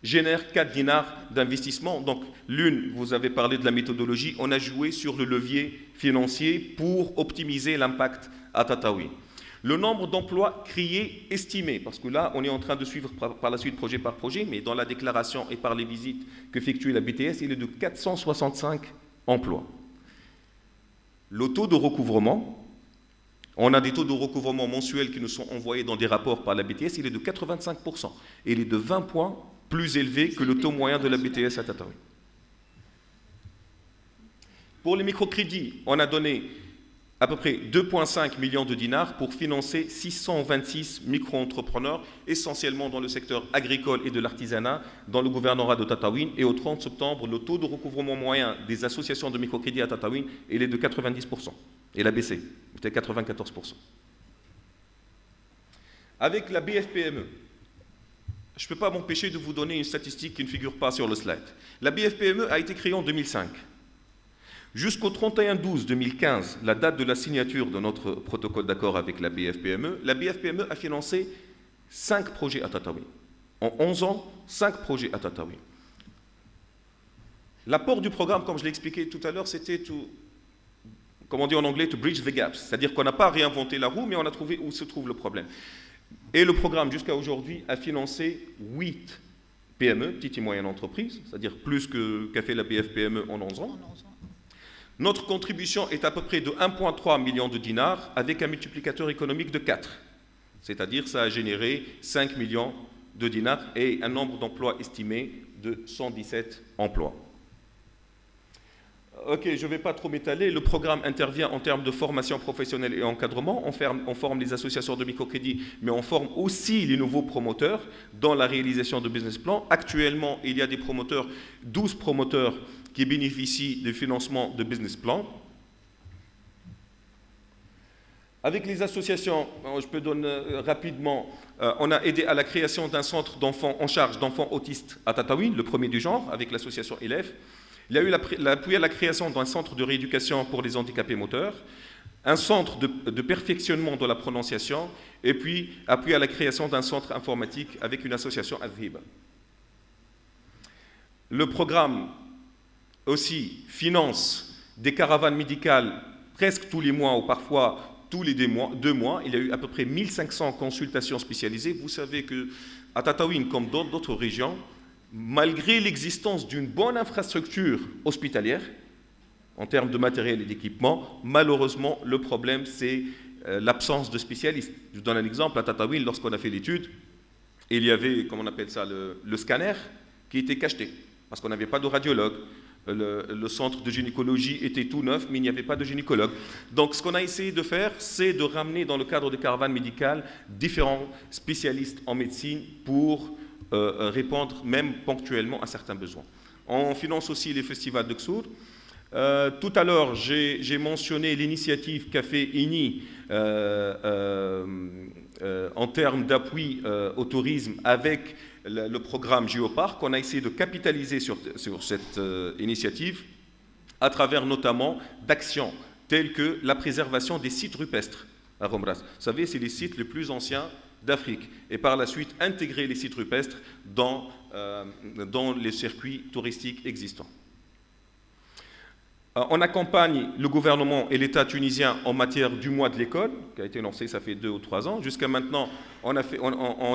génère 4 dinars d'investissement. Donc l'une, vous avez parlé de la méthodologie, on a joué sur le levier financier pour optimiser l'impact à Tataouine. Le nombre d'emplois créés estimé, parce que là, on est en train de suivre par la suite projet par projet, mais dans la déclaration et par les visites qu'effectue la BTS, il est de 465 emplois. Le taux de recouvrement, on a des taux de recouvrement mensuels qui nous sont envoyés dans des rapports par la BTS, il est de 85%. Et il est de 20 points plus élevé que le taux moyen de la BTS à Tataouine. Pour les microcrédits, on a donné à peu près 2,5 millions de dinars pour financer 626 micro-entrepreneurs, essentiellement dans le secteur agricole et de l'artisanat, dans le gouvernorat de Tataouine. Et au 30 septembre, le taux de recouvrement moyen des associations de microcrédit à Tataouine est de 90%. Il a baissé, c'était 94%. Avec la BFPME, je ne peux pas m'empêcher de vous donner une statistique qui ne figure pas sur le slide. La BFPME a été créée en 2005. Jusqu'au 31/12/2015, la date de la signature de notre protocole d'accord avec la BFPME a financé 5 projets à Tataouine. En 11 ans, 5 projets à Tataouine. L'apport du programme, comme je l'ai expliqué tout à l'heure, c'était comme on dit en anglais, to bridge the gaps. C'est-à-dire qu'on n'a pas réinventé la roue, mais on a trouvé où se trouve le problème. Et le programme, jusqu'à aujourd'hui, a financé 8 PME, petites et moyennes entreprises, c'est-à-dire plus qu'a fait la BFPME en 11 ans. Notre contribution est à peu près de 1,3 million de dinars avec un multiplicateur économique de 4. C'est-à-dire ça a généré 5 millions de dinars et un nombre d'emplois estimé de 117 emplois. Ok, je ne vais pas trop m'étaler. Le programme intervient en termes de formation professionnelle et encadrement. On forme les associations de microcrédit, mais on forme aussi les nouveaux promoteurs dans la réalisation de business plans. Actuellement, il y a des promoteurs, 12 promoteurs qui bénéficient du financement de business plans. Avec les associations, je peux donner rapidement, on a aidé à la création d'un centre d'enfants en charge d'enfants autistes à Tataouine, le premier du genre, avec l'association ELEF. Il y a eu l'appui à la création d'un centre de rééducation pour les handicapés moteurs, un centre de perfectionnement de la prononciation, et puis appui à la création d'un centre informatique avec une association Adhib. Le programme aussi finance des caravanes médicales presque tous les mois ou parfois tous les 2 mois. Il y a eu à peu près 1500 consultations spécialisées. Vous savez qu'à Tataouine, comme dans d'autres régions, malgré l'existence d'une bonne infrastructure hospitalière, en termes de matériel et d'équipement, malheureusement, le problème, c'est l'absence de spécialistes. Je vous donne un exemple. À Tataouine, lorsqu'on a fait l'étude, il y avait, comment on appelle ça, le scanner qui était cacheté, parce qu'on n'avait pas de radiologue. Le centre de gynécologie était tout neuf, mais il n'y avait pas de gynécologue. Donc, ce qu'on a essayé de faire, c'est de ramener dans le cadre des caravanes médicales différents spécialistes en médecine pour répondre même ponctuellement à certains besoins. On finance aussi les festivals de Ksour. Tout à l'heure, j'ai mentionné l'initiative qu'a fait INI en termes d'appui au tourisme avec le programme Géoparc. On a essayé de capitaliser sur cette initiative à travers notamment d'actions telles que la préservation des sites rupestres à Romras. Vous savez, c'est les sites les plus anciens d'Afrique. Et par la suite, intégrer les sites rupestres dans les circuits touristiques existants. On accompagne le gouvernement et l'État tunisien en matière du mois de l'école, qui a été lancé, ça fait 2 ou 3 ans. Jusqu'à maintenant, on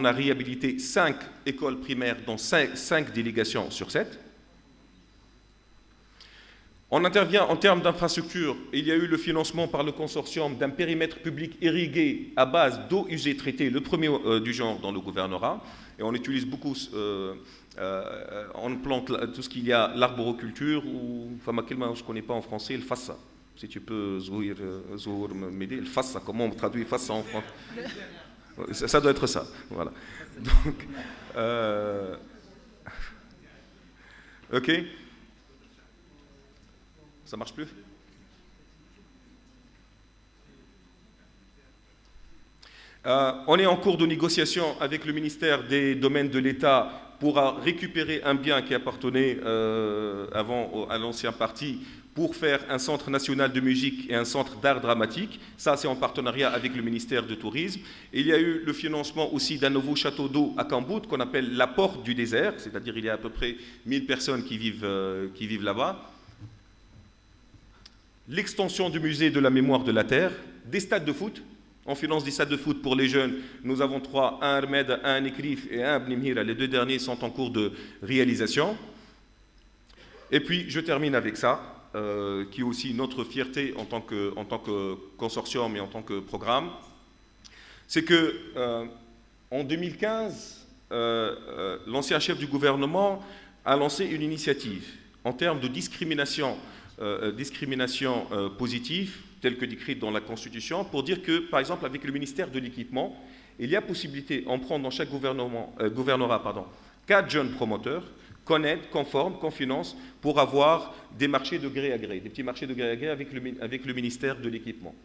a réhabilité 5 écoles primaires, dont 5 délégations sur 7. On intervient en termes d'infrastructures. Il y a eu le financement par le consortium d'un périmètre public irrigué à base d'eau usée traitée, le premier du genre dans le gouvernorat. Et on utilise beaucoup, on plante tout ce qu'il y a, l'arboriculture, ou, enfin, je ne connais pas en français, le fassa. Si tu peux m'aider, le fassa, comment on traduit fassa en français? Ça doit être ça, voilà. Donc, ok. Ça marche plus? On est en cours de négociation avec le ministère des Domaines de l'État pour récupérer un bien qui appartenait avant à l'ancien parti pour faire un centre national de musique et un centre d'art dramatique. Ça, c'est en partenariat avec le ministère du Tourisme. Et il y a eu le financement aussi d'un nouveau château d'eau à Kambout qu'on appelle la Porte du désert, c'est-à-dire il y a à peu près 1000 personnes qui vivent là-bas. L'extension du musée de la mémoire de la Terre, des stades de foot. On finance des stades de foot pour les jeunes. Nous avons 3, un Armed, un Ekrif et un Bnimhira. Les 2 derniers sont en cours de réalisation. Et puis, je termine avec ça, qui est aussi notre fierté en tant que consortium et en tant que programme. C'est que en 2015, l'ancien chef du gouvernement a lancé une initiative en termes de discrimination positive, telle que décrite dans la Constitution, pour dire que, par exemple, avec le ministère de l'Équipement, il y a possibilité, on prend dans chaque gouvernorat 4 jeunes promoteurs qu'on aide, qu'on forme, qu'on finance pour avoir des marchés de gré à gré, des petits marchés de gré à gré avec le ministère de l'Équipement.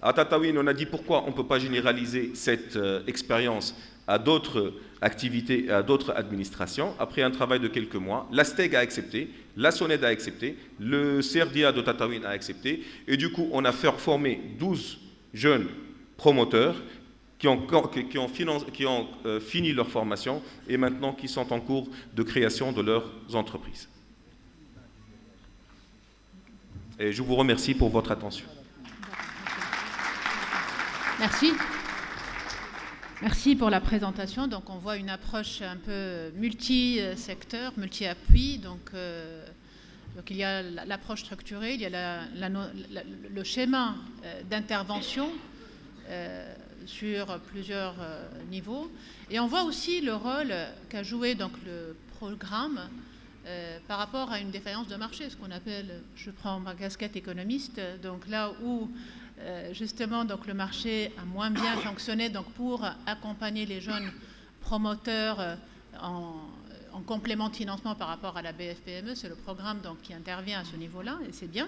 À Tataouine, on a dit pourquoi on ne peut pas généraliser cette expérience à d'autres activités et à d'autres administrations. Après un travail de quelques mois, la STEG a accepté, la SONED a accepté, le CRDA de Tataouine a accepté, et du coup, on a formé 12 jeunes promoteurs qui ont fini leur formation et maintenant qui sont en cours de création de leurs entreprises. Et je vous remercie pour votre attention. Merci. Merci pour la présentation. Donc, on voit une approche un peu multi-secteur, multi-appui. Donc, il y a l'approche structurée, il y a le schéma d'intervention sur plusieurs niveaux. Et on voit aussi le rôle qu'a joué donc, le programme par rapport à une défaillance de marché, ce qu'on appelle, je prends ma casquette économiste, donc là où justement, donc, le marché a moins bien fonctionné, donc pour accompagner les jeunes promoteurs en complément de financement par rapport à la BFPME, c'est le programme donc, qui intervient à ce niveau-là, et c'est bien.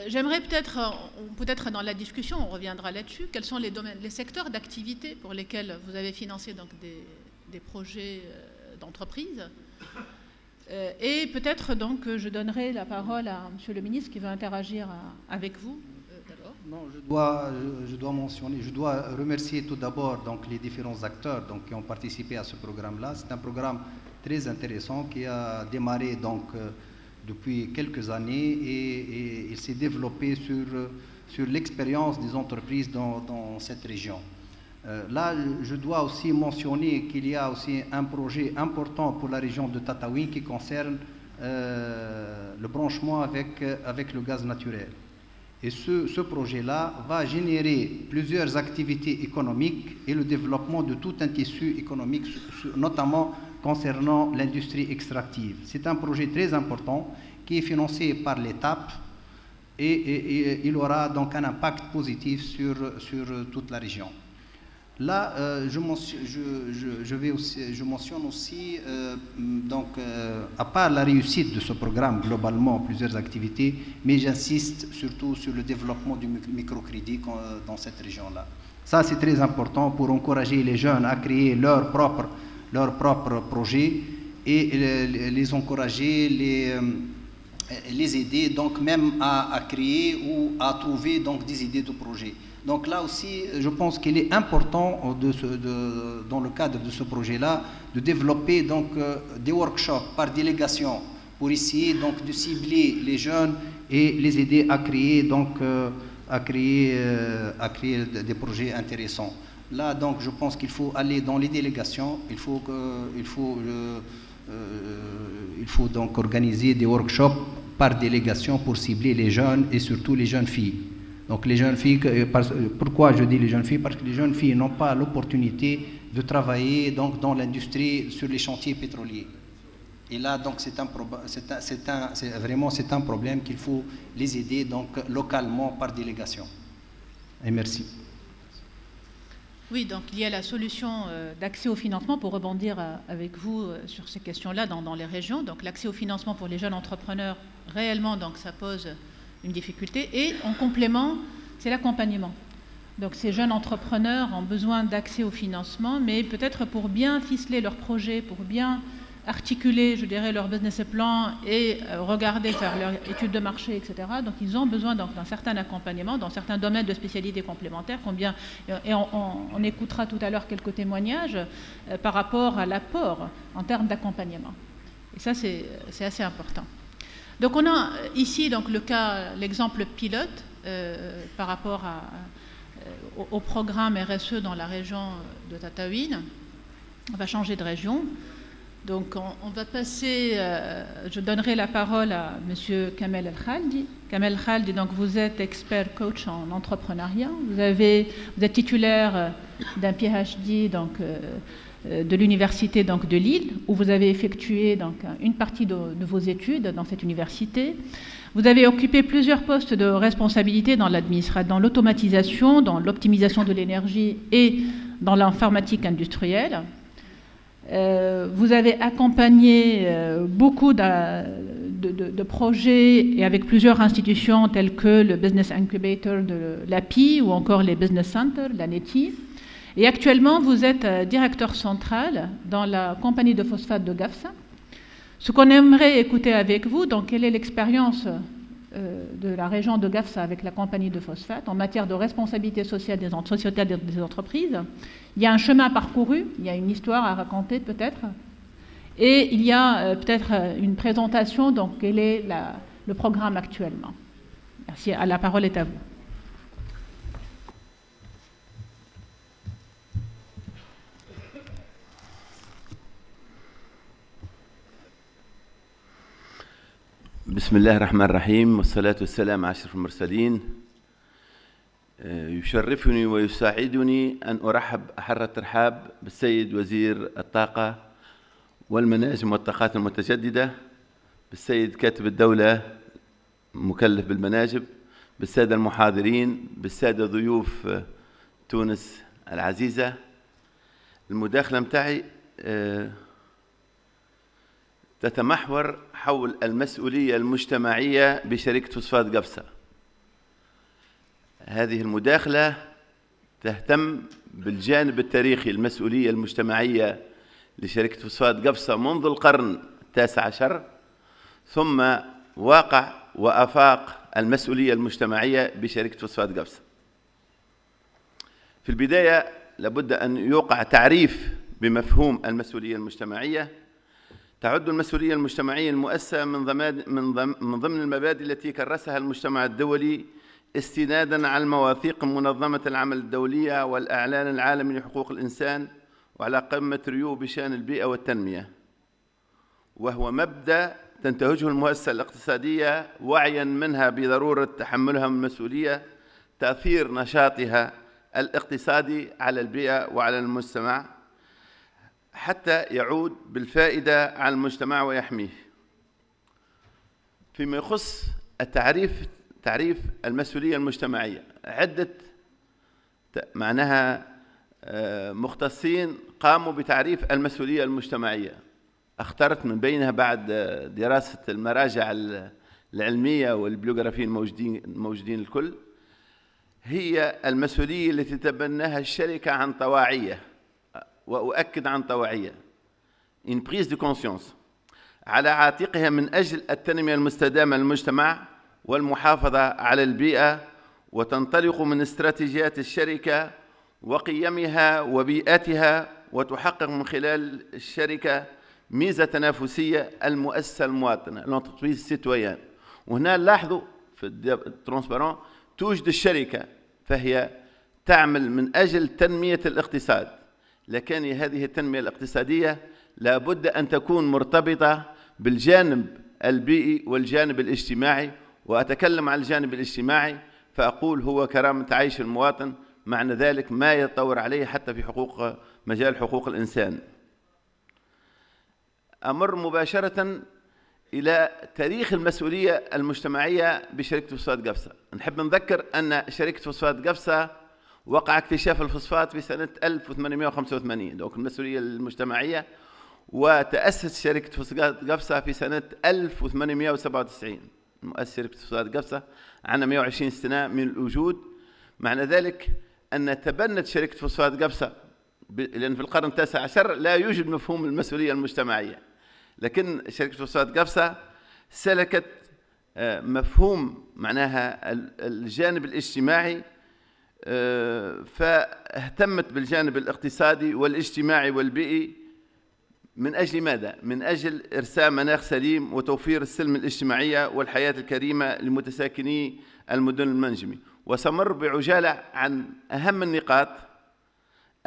J'aimerais peut-être dans la discussion, on reviendra là-dessus, quels sont les domaines, les secteurs d'activité pour lesquels vous avez financé donc, des projets d'entreprise. Et peut-être donc je donnerai la parole à Monsieur le ministre qui veut interagir avec vous d'abord. Non, je dois remercier tout d'abord donc les différents acteurs donc qui ont participé à ce programme-là. C'est un programme très intéressant qui a démarré donc depuis quelques années et il s'est développé sur l'expérience des entreprises dans cette région. Là, je dois aussi mentionner qu'il y a aussi un projet important pour la région de Tataouine qui concerne le branchement avec le gaz naturel. Et ce projet-là va générer plusieurs activités économiques et le développement de tout un tissu économique, notamment concernant l'industrie extractive. C'est un projet très important qui est financé par l'État et il aura donc un impact positif sur toute la région. Là, je mentionne aussi, à part la réussite de ce programme, globalement, plusieurs activités, mais j'insiste surtout sur le développement du microcrédit dans cette région-là. Ça, c'est très important pour encourager les jeunes à créer leurs propres projets et les encourager, les aider, donc même à créer ou à trouver donc, des idées de projets. Donc là aussi, je pense qu'il est important, dans le cadre de ce projet-là, de développer donc, des workshops par délégation pour essayer donc, de cibler les jeunes et les aider à créer, des projets intéressants. Là, donc, je pense qu'il faut aller dans les délégations, il faut donc organiser des workshops par délégation pour cibler les jeunes et surtout les jeunes filles. Donc les jeunes filles, pourquoi je dis les jeunes filles? Parce que les jeunes filles n'ont pas l'opportunité de travailler donc, dans l'industrie sur les chantiers pétroliers. Et là, donc, c'est un problème qu'il faut les aider donc, localement par délégation. Et merci. Oui, donc il y a la solution d'accès au financement, pour rebondir avec vous sur ces questions-là dans les régions. Donc l'accès au financement pour les jeunes entrepreneurs, réellement, donc, ça pose une difficulté. Et en complément, c'est l'accompagnement. Donc ces jeunes entrepreneurs ont besoin d'accès au financement, mais peut-être pour bien ficeler leur projet, pour bien articuler, je dirais, leur business plan et regarder, faire leur étude de marché, etc. Donc ils ont besoin d'un certain accompagnement dans certains domaines de spécialité complémentaires. Et on écoutera tout à l'heure quelques témoignages par rapport à l'apport en termes d'accompagnement. Et ça, c'est assez important. Donc on a ici donc, l'exemple pilote par rapport au programme RSE dans la région de Tataouine. On va changer de région. Donc on va passer, je donnerai la parole à M. Kamel El Khaldi. Kamel El Khaldi, donc vous êtes expert coach en entrepreneuriat. Vous êtes titulaire d'un PhD donc, de l'université donc, de Lille, où vous avez effectué donc, une partie de vos études dans cette université. Vous avez occupé plusieurs postes de responsabilité dans l'automatisation, dans l'optimisation de l'énergie et dans l'informatique industrielle. Vous avez accompagné beaucoup de projets et avec plusieurs institutions telles que le Business Incubator de l'API ou encore les Business Centers, la NETI. Et actuellement, vous êtes directeur central dans la compagnie de phosphate de Gafsa. Ce qu'on aimerait écouter avec vous, donc quelle est l'expérience de la région de Gafsa avec la compagnie de phosphate en matière de responsabilité sociale des entreprises. Il y a un chemin parcouru, il y a une histoire à raconter peut-être, et il y a peut-être une présentation, donc quel est le programme actuellement. Merci, la parole est à vous. بسم الله الرحمن الرحيم والصلاة والسلام على أشرف المرسلين. يشرفني ويساعدني أن أرحب أحر الترحاب بالسيد وزير الطاقة والمناجم والطاقات المتجددة، بالسيد كاتب الدولة مكلف بالمناجم، بالسادة المحاضرين، بالسادة ضيوف تونس العزيزة. المداخلة متاعي تتمحور حول المسؤولية المجتمعية بشركة فوسفات قفصة. هذه المداخلة تهتم بالجانب التاريخي، المسؤولية المجتمعية لشركة فوسفات قفصة منذ القرن 19 ثم واقع وآفاق المسؤولية المجتمعية بشركة فوسفات قفصة. في البداية لابد أن يوقع تعريف بمفهوم المسؤولية المجتمعية. تعد المسؤولية المجتمعية المؤسسة من ضمن المبادئ التي كرسها المجتمع الدولي استناداً على المواثيق منظمة العمل الدولية والإعلان العالمي لحقوق الإنسان وعلى قمة ريو بشأن البيئة والتنمية، وهو مبدأ تنتهجه المؤسسة الاقتصادية وعياً منها بضرورة تحملها من مسؤولية تأثير نشاطها الاقتصادي على البيئة وعلى المجتمع حتى يعود بالفائدة على المجتمع ويحميه. فيما يخص تعريف المسؤولية المجتمعية، عدة معناها مختصين قاموا بتعريف المسؤولية المجتمعية. اخترت من بينها بعد دراسة المراجع العلمية والبيوغرافيين الموجودين الكل، هي المسؤولية التي تتبناها الشركة عن طواعية، وأؤكد عن طواعية، une prise de conscience على عاتقها من أجل التنمية المستدامة للمجتمع والمحافظة على البيئة، وتنطلق من استراتيجيات الشركة وقيمها وبيئتها، وتحقق من خلال الشركة ميزة تنافسية المؤسسة المواطنة l'entreprise citoyenne. وهنا لاحظوا في الترانسبارون توجد الشركة فهي تعمل من أجل تنمية الاقتصاد، لكن هذه التنمية الاقتصادية لابد أن تكون مرتبطة بالجانب البيئي والجانب الاجتماعي. وأتكلم عن الجانب الاجتماعي فأقول هو كرامة عيش المواطن، معنى ذلك ما يتطور عليه حتى في مجال حقوق الإنسان. أمر مباشرة إلى تاريخ المسؤولية المجتمعية بشركة فوسفات قفصة. نحب نذكر أن شركة فوسفات قفصة وقع اكتشاف الفوسفات في سنة 1885، دوك المسؤولية المجتمعية، وتأسس شركة فوسفات قفصة في سنة 1897. مؤسس شركة فوسفات قفصة عندنا 120 سنة من الوجود، معنى ذلك أن تبنت شركة فوسفات قفصة لأن في القرن ال19 لا يوجد مفهوم المسؤولية المجتمعية، لكن شركة فوسفات قفصة سلكت مفهوم معناها الجانب الاجتماعي، فاهتمت بالجانب الاقتصادي والاجتماعي والبيئي. من أجل ماذا؟ من أجل إرساء مناخ سليم وتوفير السلم الاجتماعية والحياة الكريمة لمتساكني المدن المنجمة. وسمر بعجالة عن أهم النقاط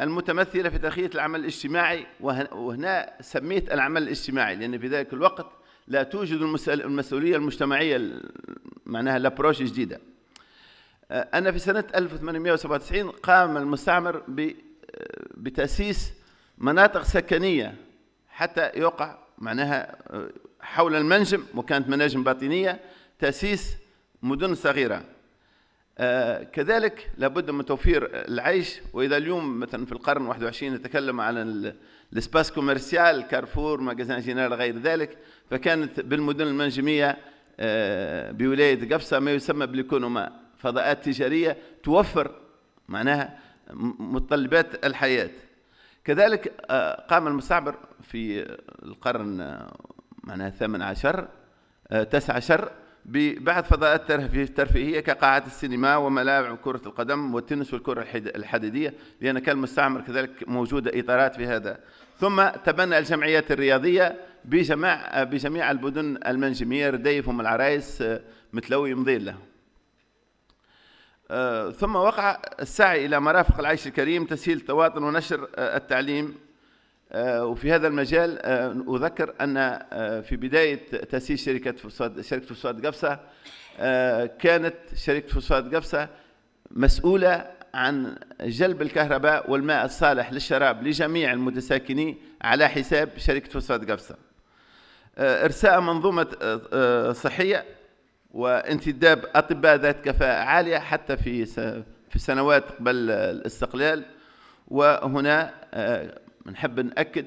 المتمثلة في ترقية العمل الاجتماعي، وهنا سميت العمل الاجتماعي لأن في ذلك الوقت لا توجد المسؤولية المجتمعية معناها لابروش جديدة. أنا في سنة 1897 قام المستعمر بتأسيس مناطق سكنية حتى يقع معناها حول المنجم، وكانت مناجم باطنية، تأسيس مدن صغيرة. كذلك لابد من توفير العيش. وإذا اليوم مثلا في القرن 21 نتكلم عن الاسباس كوميرسيال، كارفور، ماغازان جينيرال، غير ذلك، فكانت بالمدن المنجمية بولاية قفصة ما يسمى بالإيكونوما، فضاءات تجارية توفر معناها متطلبات الحياة. كذلك قام المستعمر في القرن معناها 18 19 ببعض فضاءات ترفيهية كقاعات السينما وملاعب كرة القدم والتنس والكرة الحديدية، لأن كان المستعمر كذلك موجودة إطارات في هذا. ثم تبنى الجمعيات الرياضية بجميع المدن المنجمية، رديف وم العرايس متلوي مضيلة. ثم وقع السعي إلى مرافق العيش الكريم، تسهيل التواطن ونشر التعليم. وفي هذا المجال أذكر أن في بداية تأسيس شركة فوسفات قفصة كانت شركة فوسفات قفصة مسؤولة عن جلب الكهرباء والماء الصالح للشراب لجميع المتساكنين على حساب شركة فوسفات قفصة. إرساء منظومة صحية وانتداب أطباء ذات كفاءة عالية حتى في سنوات قبل الاستقلال. وهنا نحب نأكد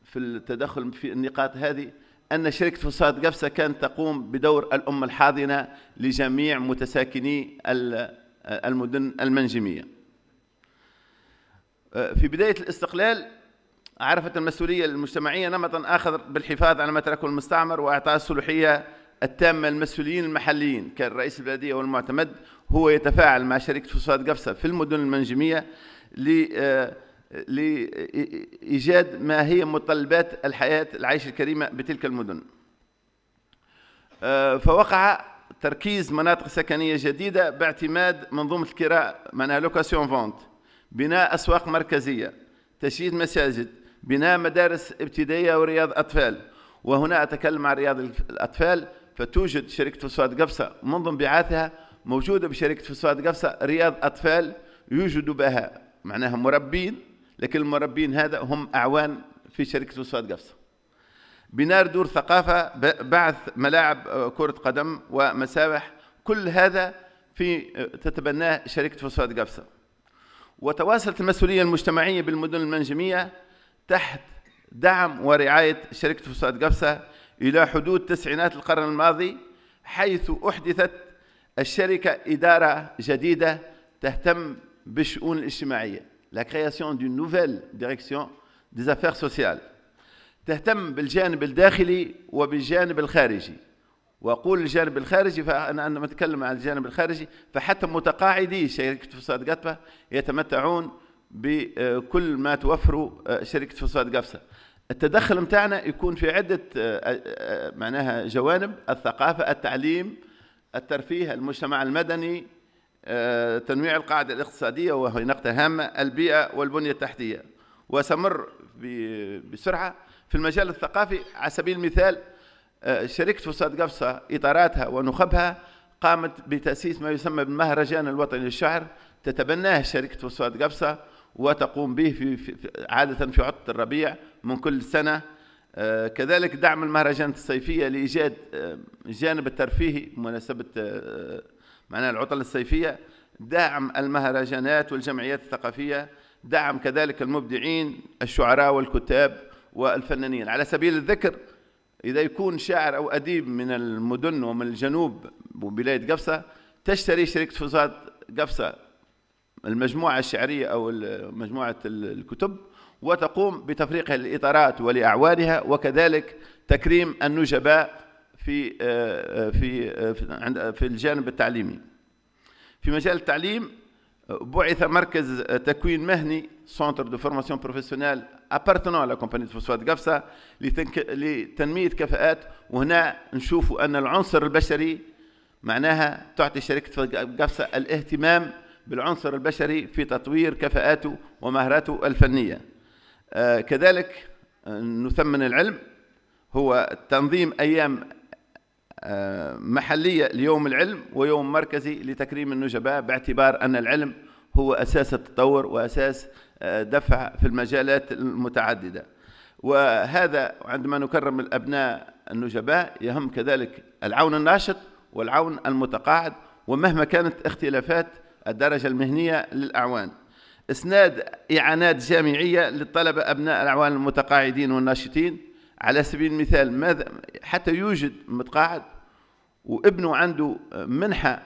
في التدخل في النقاط هذه أن شركة فوسفات قفصة كانت تقوم بدور الأم الحاضنة لجميع متساكني المدن المنجمية. في بداية الاستقلال عرفت المسؤولية المجتمعية نمطا آخر بالحفاظ على ما تركه المستعمر وإعطاء الصلاحية التامة للمسؤولين المحليين. كان رئيس البلدية والمعتمد هو يتفاعل مع شركة فوسفات قفصة في المدن المنجمية لإيجاد ما هي متطلبات الحياة العيش الكريمة بتلك المدن. فوقع تركيز مناطق سكنية جديدة باعتماد منظومة الكراء معناها لوكاسيون فونت، بناء أسواق مركزية، تشييد مساجد، بناء مدارس ابتدائية ورياض أطفال. وهنا أتكلم عن رياض الأطفال، فتوجد شركة فوسفات قفصة منذ انبعاثها موجودة بشركة فوسفات قفصة رياض أطفال يوجد بها معناها مربين، لكن المربين هذا هم أعوان في شركة فوسفات قفصة. بناء دور ثقافة، بعث ملاعب كرة قدم ومسابح، كل هذا تتبناه شركة فوسفات قفصة. وتواصلت المسؤولية المجتمعية بالمدن المنجمية تحت دعم ورعاية شركة فوسفات قفصة إلى حدود تسعينات القرن الماضي، حيث أحدثت الشركة إدارة جديدة تهتم بالشؤون الاجتماعية، la création d'une nouvelle direction des affaires sociales، تهتم بالجانب الداخلي وبالجانب الخارجي. وأقول الجانب الخارجي فأنا عندما أتكلم عن الجانب الخارجي فحتى متقاعدي شركة فوسفات قفصة يتمتعون بكل ما توفره شركة فوسفات قفصة. التدخل متاعنا يكون في عدة معناها جوانب: الثقافة، التعليم، الترفيه، المجتمع المدني، تنويع القاعدة الاقتصادية وهي نقطة هامة، البيئة والبنية التحتية. وسمر بسرعة في المجال الثقافي. على سبيل المثال شركة فوسفات قفصة إطاراتها ونخبها قامت بتأسيس ما يسمى بالمهرجان الوطني للشعر، تتبناه شركة فوسفات قفصة وتقوم به عادة في عطلة الربيع من كل سنة. كذلك دعم المهرجانات الصيفية لإيجاد الجانب الترفيهي بمناسبة معناها العطل الصيفية، دعم المهرجانات والجمعيات الثقافية، دعم كذلك المبدعين الشعراء والكتاب والفنانين. على سبيل الذكر، إذا يكون شاعر أو أديب من المدن ومن الجنوب وبلاد قفصة تشتري شركة فوسفات قفصة المجموعة الشعرية أو مجموعة الكتب وتقوم بتفريقها للإطارات ولأعوانها، وكذلك تكريم النجباء في الجانب التعليمي. في مجال التعليم بعث مركز تكوين مهني سنتر دو فورماسيون بروفيسيونيل ابارتنون لا كومباني فوسفات قفصة لتنمية كفاءات. وهنا نشوف أن العنصر البشري معناها تعطي شركة قفصة الاهتمام بالعنصر البشري في تطوير كفاءاته ومهاراته الفنية. كذلك نثمن العلم، هو تنظيم أيام محلية ليوم العلم ويوم مركزي لتكريم النجباء، باعتبار أن العلم هو أساس التطور وأساس دفع في المجالات المتعددة. وهذا عندما نكرم الأبناء النجباء يهم كذلك العون الناشط والعون المتقاعد، ومهما كانت اختلافات الدرجة المهنية للأعوان. إسناد إعانات جامعية للطلبة أبناء الأعوان المتقاعدين والناشطين. على سبيل المثال، ماذا حتى يوجد متقاعد وابنه عنده منحة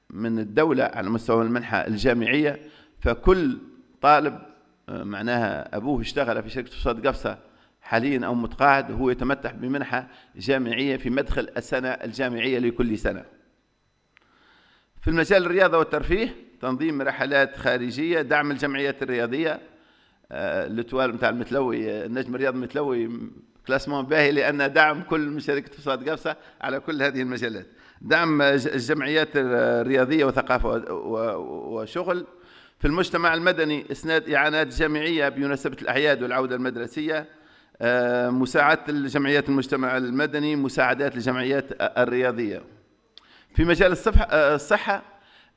من الدولة على مستوى المنحة الجامعية، فكل طالب معناها أبوه اشتغل في شركة فوسفات قفصة حاليا أو متقاعد هو يتمتع بمنحة جامعية في مدخل السنة الجامعية لكل سنة. في المجال الرياضة والترفيه، تنظيم رحلات خارجية، دعم الجمعيات الرياضية. التوال نتاع المتلوي، النجم رياض المتلوي كلاسمون باهي لأن دعم كل من شركة فوسفات قفصة على كل هذه المجالات. دعم الجمعيات الرياضية وثقافة وشغل. في المجتمع المدني إسناد إعانات جامعية بمناسبة الأعياد والعودة المدرسية. مساعدة الجمعيات المجتمع المدني، مساعدات الجمعيات الرياضية. في مجال الصحة،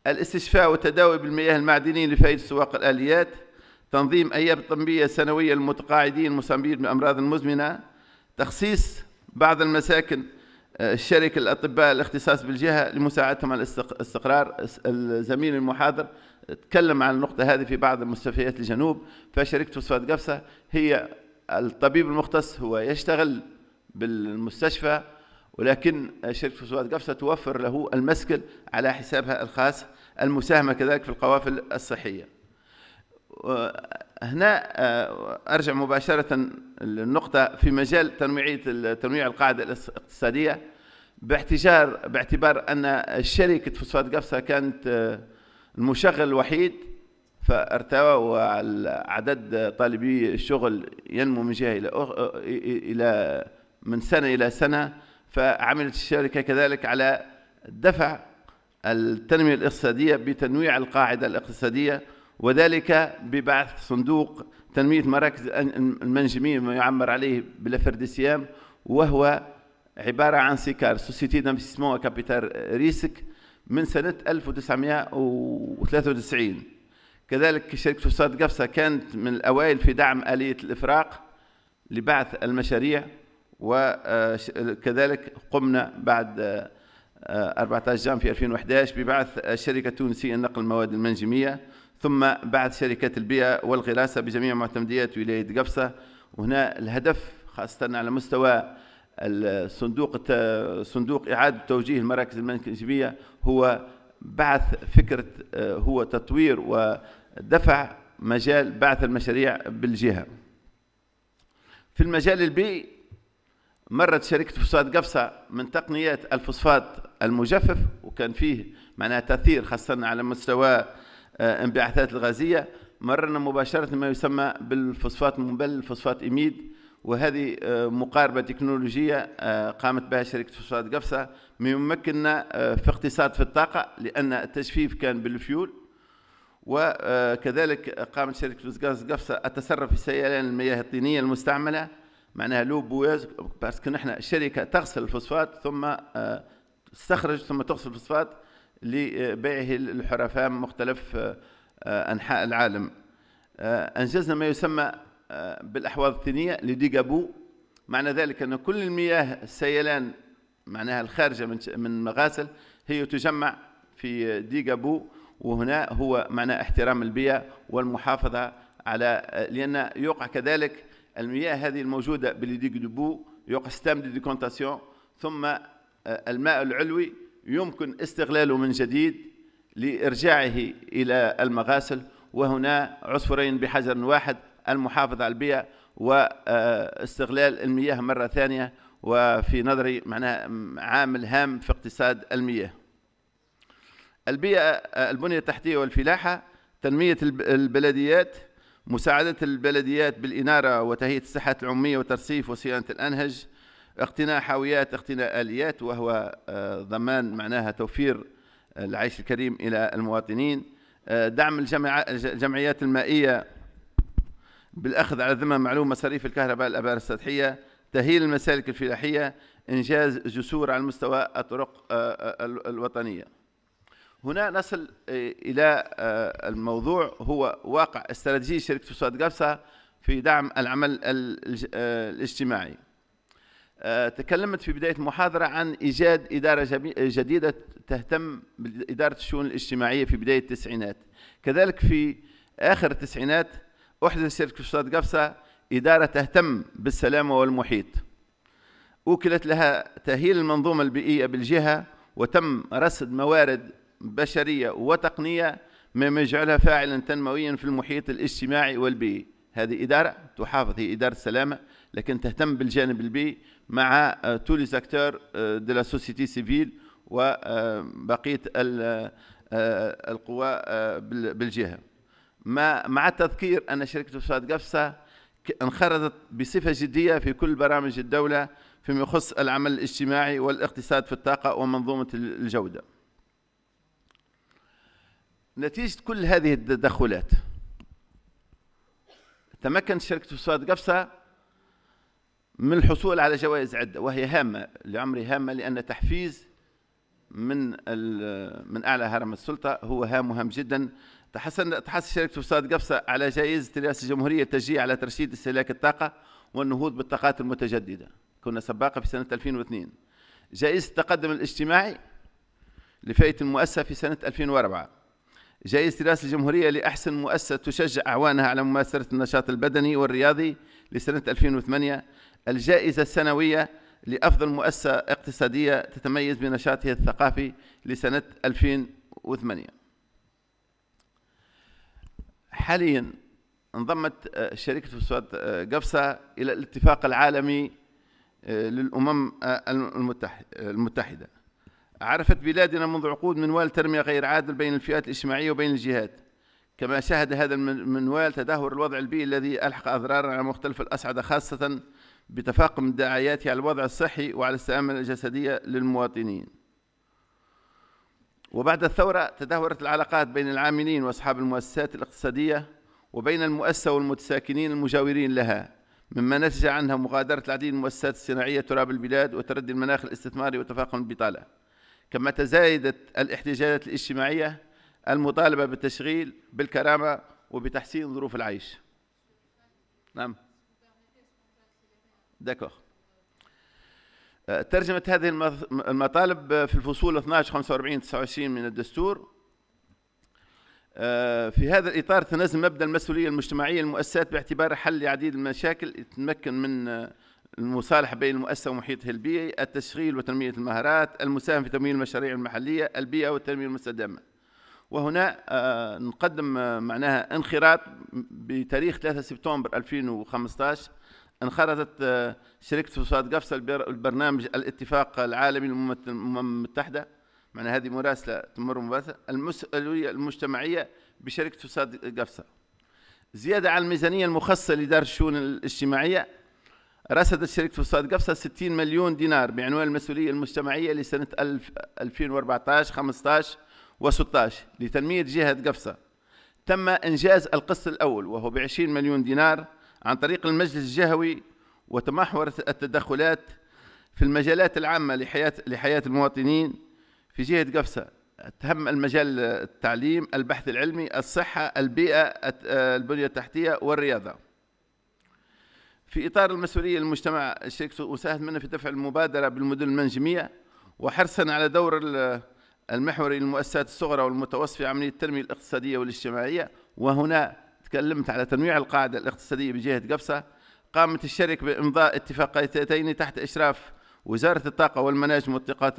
الاستشفاء والتداوي بالمياه المعدنية لفائدة سواق الآليات. تنظيم أيام طبية سنوية للمتقاعدين المصابين بالأمراض المزمنة. تخصيص بعض المساكن الشركة الأطباء الاختصاص بالجهة لمساعدتهم على الاستقرار. الزميل المحاضر تكلم عن النقطة هذه في بعض مستشفيات الجنوب. فشركة فوسفات قفصة هي الطبيب المختص، هو يشتغل بالمستشفى، ولكن شركة فوسفات قفصة توفر له المسكن على حسابها الخاص، المساهمة كذلك في القوافل الصحية. هنا أرجع مباشرة للنقطة في مجال تنويع القاعدة الاقتصادية، باعتبار أن شركة فوسفات قفصة كانت المشغل الوحيد، فارتوى عدد طالبي الشغل ينمو من جهة إلى من سنة إلى سنة، فعملت الشركة كذلك على دفع التنمية الاقتصادية بتنويع القاعدة الاقتصادية، وذلك ببعث صندوق تنمية مراكز المنجمية ما يعمر عليه بلافرديسيام، وهو عبارة عن سيكار سوسيتي دانفستيسمون وكابيتال ريسك من سنة 1993. كذلك شركة فوسفات قفصة كانت من الأوائل في دعم آلية الإفراق لبعث المشاريع، وكذلك قمنا بعد 14 جان في 2011 ببعث الشركة التونسية لنقل المواد المنجمية، ثم بعث شركات البيئة والغراسة بجميع معتمديات ولاية قفصة. وهنا الهدف خاصة على مستوى صندوق إعادة توجيه المراكز المنجمية هو بعث فكرة، هو تطوير ودفع مجال بعث المشاريع بالجهة. في المجال البيئي مرت شركة فوسفات قفصة من تقنيات الفوسفات المجفف، وكان فيه معناها تأثير خاصة على مستوى انبعاثات الغازية. مررنا مباشرة ما يسمى بالفوسفات المبلل، فوسفات إميد، وهذه مقاربة تكنولوجية قامت بها شركة فوسفات قفصة من يمكننا في اقتصاد في الطاقة، لأن التجفيف كان بالفيول. وكذلك قامت شركة فوسفات قفصة التصرف في سيلان المياه الطينية المستعملة، معناها لو بويز، باسكو نحن الشركة تغسل الفوسفات ثم تستخرج ثم تغسل الفوسفات لبيعه للحرفاء مختلف أنحاء العالم. أنجزنا ما يسمى بالأحواض الطينية لديجابو، معنى ذلك أن كل المياه السيلان معناها الخارجة من مغاسل هي تجمع في ديجابو، وهنا هو معنى احترام البيئة والمحافظة على، لأن يوقع كذلك المياه هذه الموجودة بالديجابو يوقع ستام دي ديكونتاسيون، ثم الماء العلوي يمكن استغلاله من جديد لإرجاعه إلى المغاسل، وهنا عصفورين بحجر واحد، المحافظة على البيئة واستغلال المياه مرة ثانية، وفي نظري معناها عامل هام في اقتصاد المياه. البيئة، البنية التحتية والفلاحة، تنمية البلديات، مساعدة البلديات بالإنارة وتهيئة الساحات العمومية وترصيف وصيانة الأنهج، اقتناء حاويات، اقتناء آليات، وهو ضمان معناها توفير العيش الكريم إلى المواطنين، دعم الجمعيات المائية بالأخذ على ذمة معلوم مصاريف الكهرباء الأبار السطحية، تأهيل المسالك الفلاحية، إنجاز جسور على مستوى الطرق الوطنية. هنا نصل إلى الموضوع هو واقع استراتيجية شركة فوسفات قفصة في دعم العمل الاجتماعي. تكلمت في بداية المحاضرة عن إيجاد إدارة جديدة تهتم بإدارة الشؤون الاجتماعية في بداية التسعينات. كذلك في آخر التسعينات أحدثت شركة فوسفات قفصة إدارة تهتم بالسلامة والمحيط، أوكلت لها تأهيل المنظومة البيئية بالجهة، وتم رصد موارد بشرية وتقنية مما يجعلها فاعلا تنمويا في المحيط الاجتماعي والبيئي. هذه إدارة تحافظ، هي إدارة السلامة، لكن تهتم بالجانب البيئي مع tous les acteurs de la société civile وبقية القوى بالجهة. مع التذكير أن شركة فوسفات قفصة انخرطت بصفة جدية في كل برامج الدولة فيما يخص العمل الاجتماعي والاقتصاد في الطاقة ومنظومة الجودة. نتيجة كل هذه التدخلات تمكنت شركة فوسفات قفصة من الحصول على جوائز عدة، وهي هامة لعمري، هامة لأن تحفيز من أعلى هرم السلطة هو هام جدا. تحصل شركة فوسفات قفصة على جائزة رئاسة الجمهورية التشجيع على ترشيد استهلاك الطاقة والنهوض بالطاقات المتجددة، كنا سباقة في سنة 2002. جائزة التقدم الاجتماعي لفئة المؤسسة في سنة 2004. جائزة رئاسة الجمهورية لأحسن مؤسسة تشجع أعوانها على ممارسة النشاط البدني والرياضي لسنة 2008. الجائزة السنوية لأفضل مؤسسة اقتصادية تتميز بنشاطها الثقافي لسنة 2008. حاليا انضمت شركة فوسفات قفصة إلى الاتفاق العالمي للأمم المتحدة. عرفت بلادنا منذ عقود منوال تنمية غير عادل بين الفئات الاجتماعية وبين الجهات، كما شهد هذا المنوال تدهور الوضع البيئي الذي ألحق أضرارا على مختلف الأصعدة، خاصة بتفاقم دعاياته على الوضع الصحي وعلى السلامة الجسدية للمواطنين. وبعد الثورة تدهورت العلاقات بين العاملين وأصحاب المؤسسات الاقتصادية وبين المؤسسة والمتساكنين المجاورين لها، مما نتج عنها مغادرة العديد من المؤسسات الصناعية تراب البلاد وتردي المناخ الاستثماري وتفاقم البطالة، كما تزايدت الاحتياجات الاجتماعية المطالبة بالتشغيل بالكرامة وبتحسين ظروف العيش. نعم. داكوغ. ترجمة هذه المطالب في الفصول 12 45 29 من الدستور. في هذا الإطار تنظم مبدأ المسؤولية المجتمعية للمؤسسات باعتباره حل لعديد المشاكل يتمكن من المصالحة بين المؤسسة ومحيطها البيئي، التشغيل وتنمية المهارات، المساهمة في تمويل المشاريع المحلية، البيئة والتنمية المستدامة. وهنا نقدم معناها انخراط بتاريخ 3 سبتمبر 2015 انخرطت شركة فوسفات قفصة البرنامج الاتفاق العالمي للأمم المتحدة، معناها هذه مراسلة تمر مباشرة، المسؤولية المجتمعية بشركة فوسفات قفصة. زيادة على الميزانية المخصصة لإدارة الشؤون الاجتماعية، رصدت شركة فوسفات قفصة 60 مليون دينار بعنوان المسؤولية المجتمعية لسنة 2014 15 و16 لتنمية جهة قفصة. تم إنجاز القسط الأول وهو ب20 مليون دينار عن طريق المجلس الجهوي، وتمحورت التدخلات في المجالات العامة لحياة المواطنين في جهة قفصة، تهم المجال التعليم، البحث العلمي، الصحة، البيئة، البنية التحتية والرياضة. في إطار المسؤولية للمجتمع، الشركة وساهمت منها في دفع المبادرة بالمدن المنجمية، وحرصا على دور المحوري للمؤسسات الصغرى والمتوسطة في عملية التنمية الاقتصادية والاجتماعية. وهنا تكلمت على تنويع القاعدة الاقتصادية بجهة قفصة. قامت الشركة بإمضاء اتفاقيتين تحت إشراف وزارة الطاقة والمناجم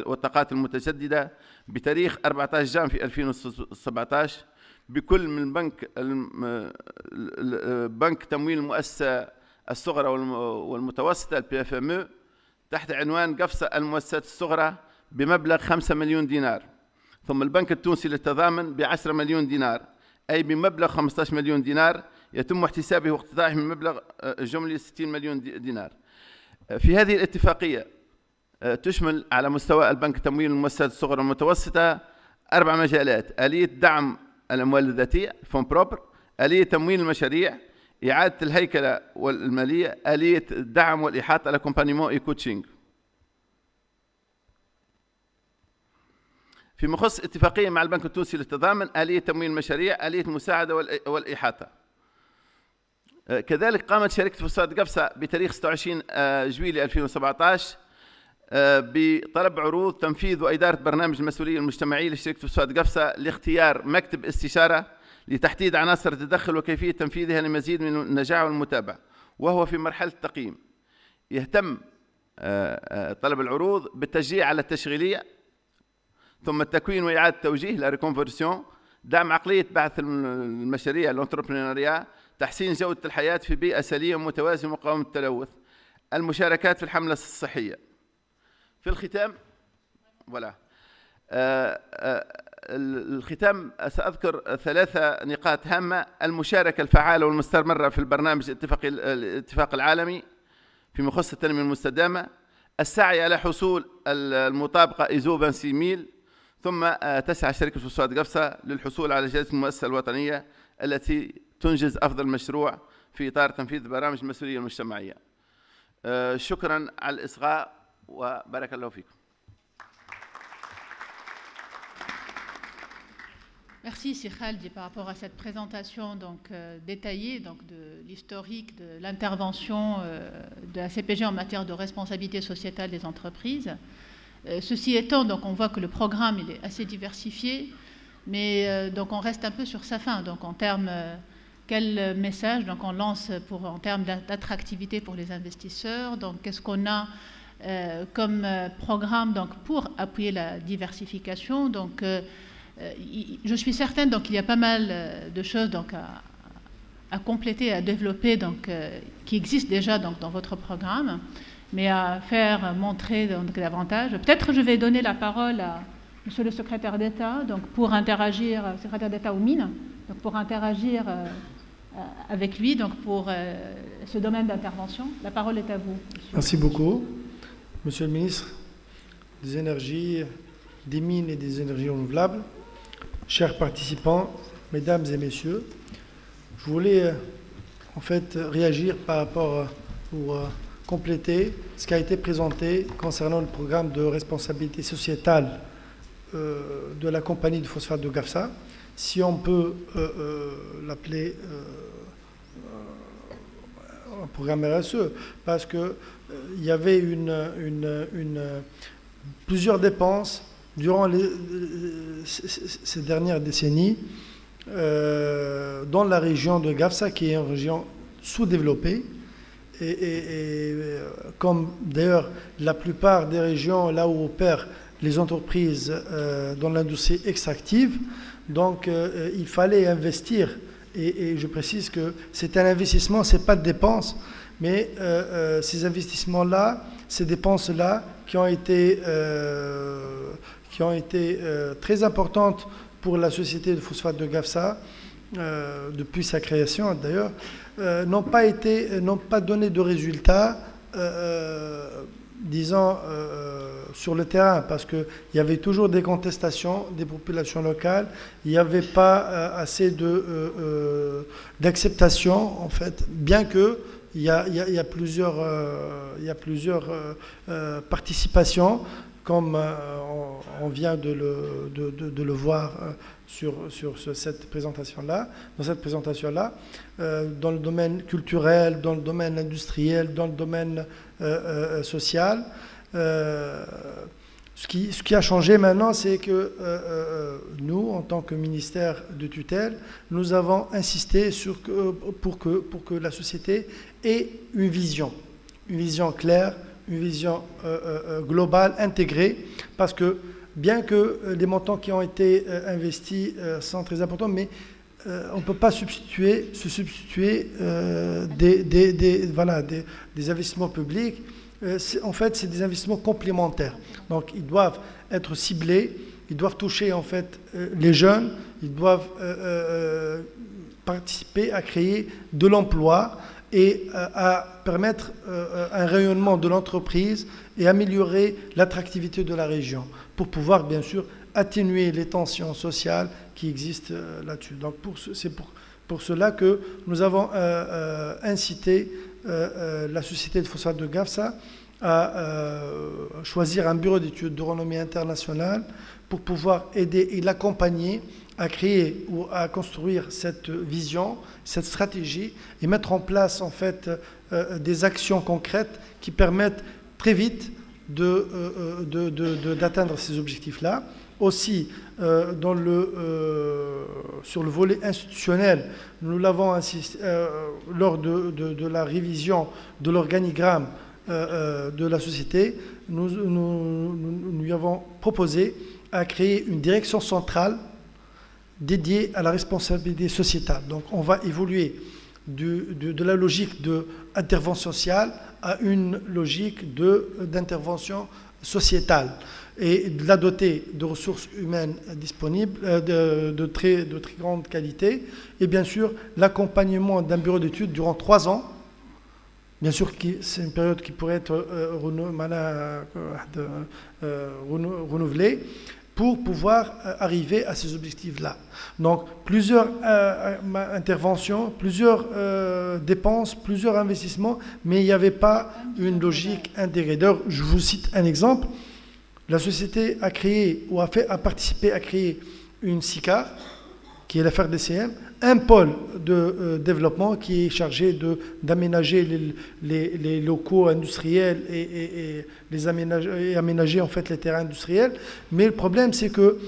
والطاقات المتجددة بتاريخ 14 جان في 2017 بكل من بنك تمويل المؤسسة الصغرى والمتوسطة الPFME تحت عنوان قفصة المؤسسات الصغرى بمبلغ 5 مليون دينار، ثم البنك التونسي للتضامن ب10 مليون دينار، أي بمبلغ 15 مليون دينار يتم احتسابه واقتطاعه من مبلغ جملي 60 مليون دينار. في هذه الاتفاقية تشمل على مستوى البنك تمويل المؤسسات الصغرى والمتوسطة 4 مجالات: آلية دعم الأموال الذاتية فون بروبر، آلية تمويل المشاريع، إعادة الهيكلة والمالية، آلية الدعم والإحاطة لكومبانيمون كوتشينغ. فيما يخص اتفاقية مع البنك التونسي للتضامن، آلية تمويل المشاريع، آلية المساعدة والإحاطة. كذلك قامت شركة فوسفات قفصة بتاريخ 26 جويلية 2017 بطلب عروض تنفيذ وإدارة برنامج المسؤولية المجتمعية لشركة فوسفات قفصة لاختيار مكتب استشارة لتحديد عناصر التدخل وكيفية تنفيذها لمزيد من النجاح والمتابعة، وهو في مرحلة التقييم. يهتم طلب العروض بالتشجيع على التشغيلية، ثم التكوين وإعادة التوجيه لا ريكونفرسيون، دعم عقلية بعث المشاريع الانتربرونيريا، تحسين جودة الحياة في بيئة سليمة متوازنة ومقاومة التلوث، المشاركات في الحملة الصحية. في الختام الختام سأذكر 3 نقاط هامة: المشاركة الفعالة والمستمرة في البرنامج الاتفاق العالمي فيما يخص التنمية المستدامة، السعي على حصول المطابقة إيزو 26000، ثم تسعى شركة فوسفات قفصة للحصول على جائزة المؤسسة الوطنية التي تنجز أفضل مشروع في إطار تنفيذ برامج المسؤولية المجتمعية. شكرا على الإصغاء وبارك الله فيكم. Merci Sir Khaldi par rapport à cette présentation donc, détaillée donc, de l'historique de l'intervention de la CPG en matière de responsabilité sociétale des entreprises. Ceci étant, donc, on voit que le programme il est assez diversifié, mais donc on reste un peu sur sa fin. Donc en termes, quel message donc, on lance en termes d'attractivité pour les investisseurs? Donc qu'est-ce qu'on a comme programme donc, pour appuyer la diversification? Donc, je suis certaine qu'il y a pas mal de choses donc, à compléter, à développer, donc, qui existe déjà donc, dans votre programme, mais à faire montrer donc, davantage. Peut-être je vais donner la parole à Monsieur le secrétaire d'État, donc pour interagir, secrétaire d'État aux mines, donc pour interagir avec lui, donc pour ce domaine d'intervention. La parole est à vous. Monsieur. Merci beaucoup, Monsieur le ministre des Énergies, des Mines et des Énergies renouvelables, chers participants, mesdames et messieurs. Je voulais en fait réagir par rapport pour compléter ce qui a été présenté concernant le programme de responsabilité sociétale de la compagnie de phosphate de Gafsa, si on peut l'appeler un programme RSE, parce qu'il y avait plusieurs dépenses durant ces dernières décennies dans la région de Gafsa, qui est une région sous-développée, et comme d'ailleurs la plupart des régions là où opèrent les entreprises dans l'industrie extractive, donc il fallait investir, et je précise que c'est un investissement, ce n'est pas de dépense, mais ces investissements-là, ces dépenses-là qui ont été très importantes pour la société de phosphate de Gafsa, depuis sa création d'ailleurs, n'ont pas donné de résultats, disons, sur le terrain, parce qu'il y avait toujours des contestations des populations locales, il n'y avait pas assez d'acceptation, en fait, bien que il y a plusieurs participations, comme on vient de le voir sur cette présentation-là, dans le domaine culturel, dans le domaine industriel, dans le domaine social. Ce qui a changé maintenant, c'est que nous, en tant que ministère de tutelle, nous avons insisté pour que la société ait une vision claire, une vision globale, intégrée, parce que bien que les montants qui ont été investis sont très importants, mais on ne peut pas se substituer des investissements publics. En fait, c'est des investissements complémentaires. Donc, ils doivent être ciblés, ils doivent toucher en fait les jeunes, ils doivent participer à créer de l'emploi et à permettre un rayonnement de l'entreprise et améliorer l'attractivité de la région pour pouvoir, bien sûr, atténuer les tensions sociales qui existent là-dessus. Donc, c'est pour cela que nous avons incité la société de phosphate de Gafsa à choisir un bureau d'études de renommée internationale pour pouvoir aider et l'accompagner à créer ou à construire cette vision, cette stratégie et mettre en place en fait des actions concrètes qui permettent très vite d'atteindre ces objectifs-là. Aussi, sur le volet institutionnel, nous l'avons insisté lors de la révision de l'organigramme de la société, nous lui avons proposé à créer une direction centrale dédiée à la responsabilité sociétale. Donc on va évoluer de la logique d'intervention sociale à une logique d'intervention sociétale et de la doter de ressources humaines disponibles de très grande qualité et bien sûr l'accompagnement d'un bureau d'études durant 3 ans. Bien sûr, c'est une période qui pourrait être renouvelée pour pouvoir arriver à ces objectifs-là. Donc, plusieurs interventions, plusieurs dépenses, plusieurs investissements, mais il n'y avait pas une logique intégrée. D'ailleurs, je vous cite un exemple. La société a créé ou a participé à créer une SICAR, qui est l'affaire DCM, un pôle de développement qui est chargé d'aménager les locaux industriels et aménager en fait les terrains industriels. Mais le problème, c'est que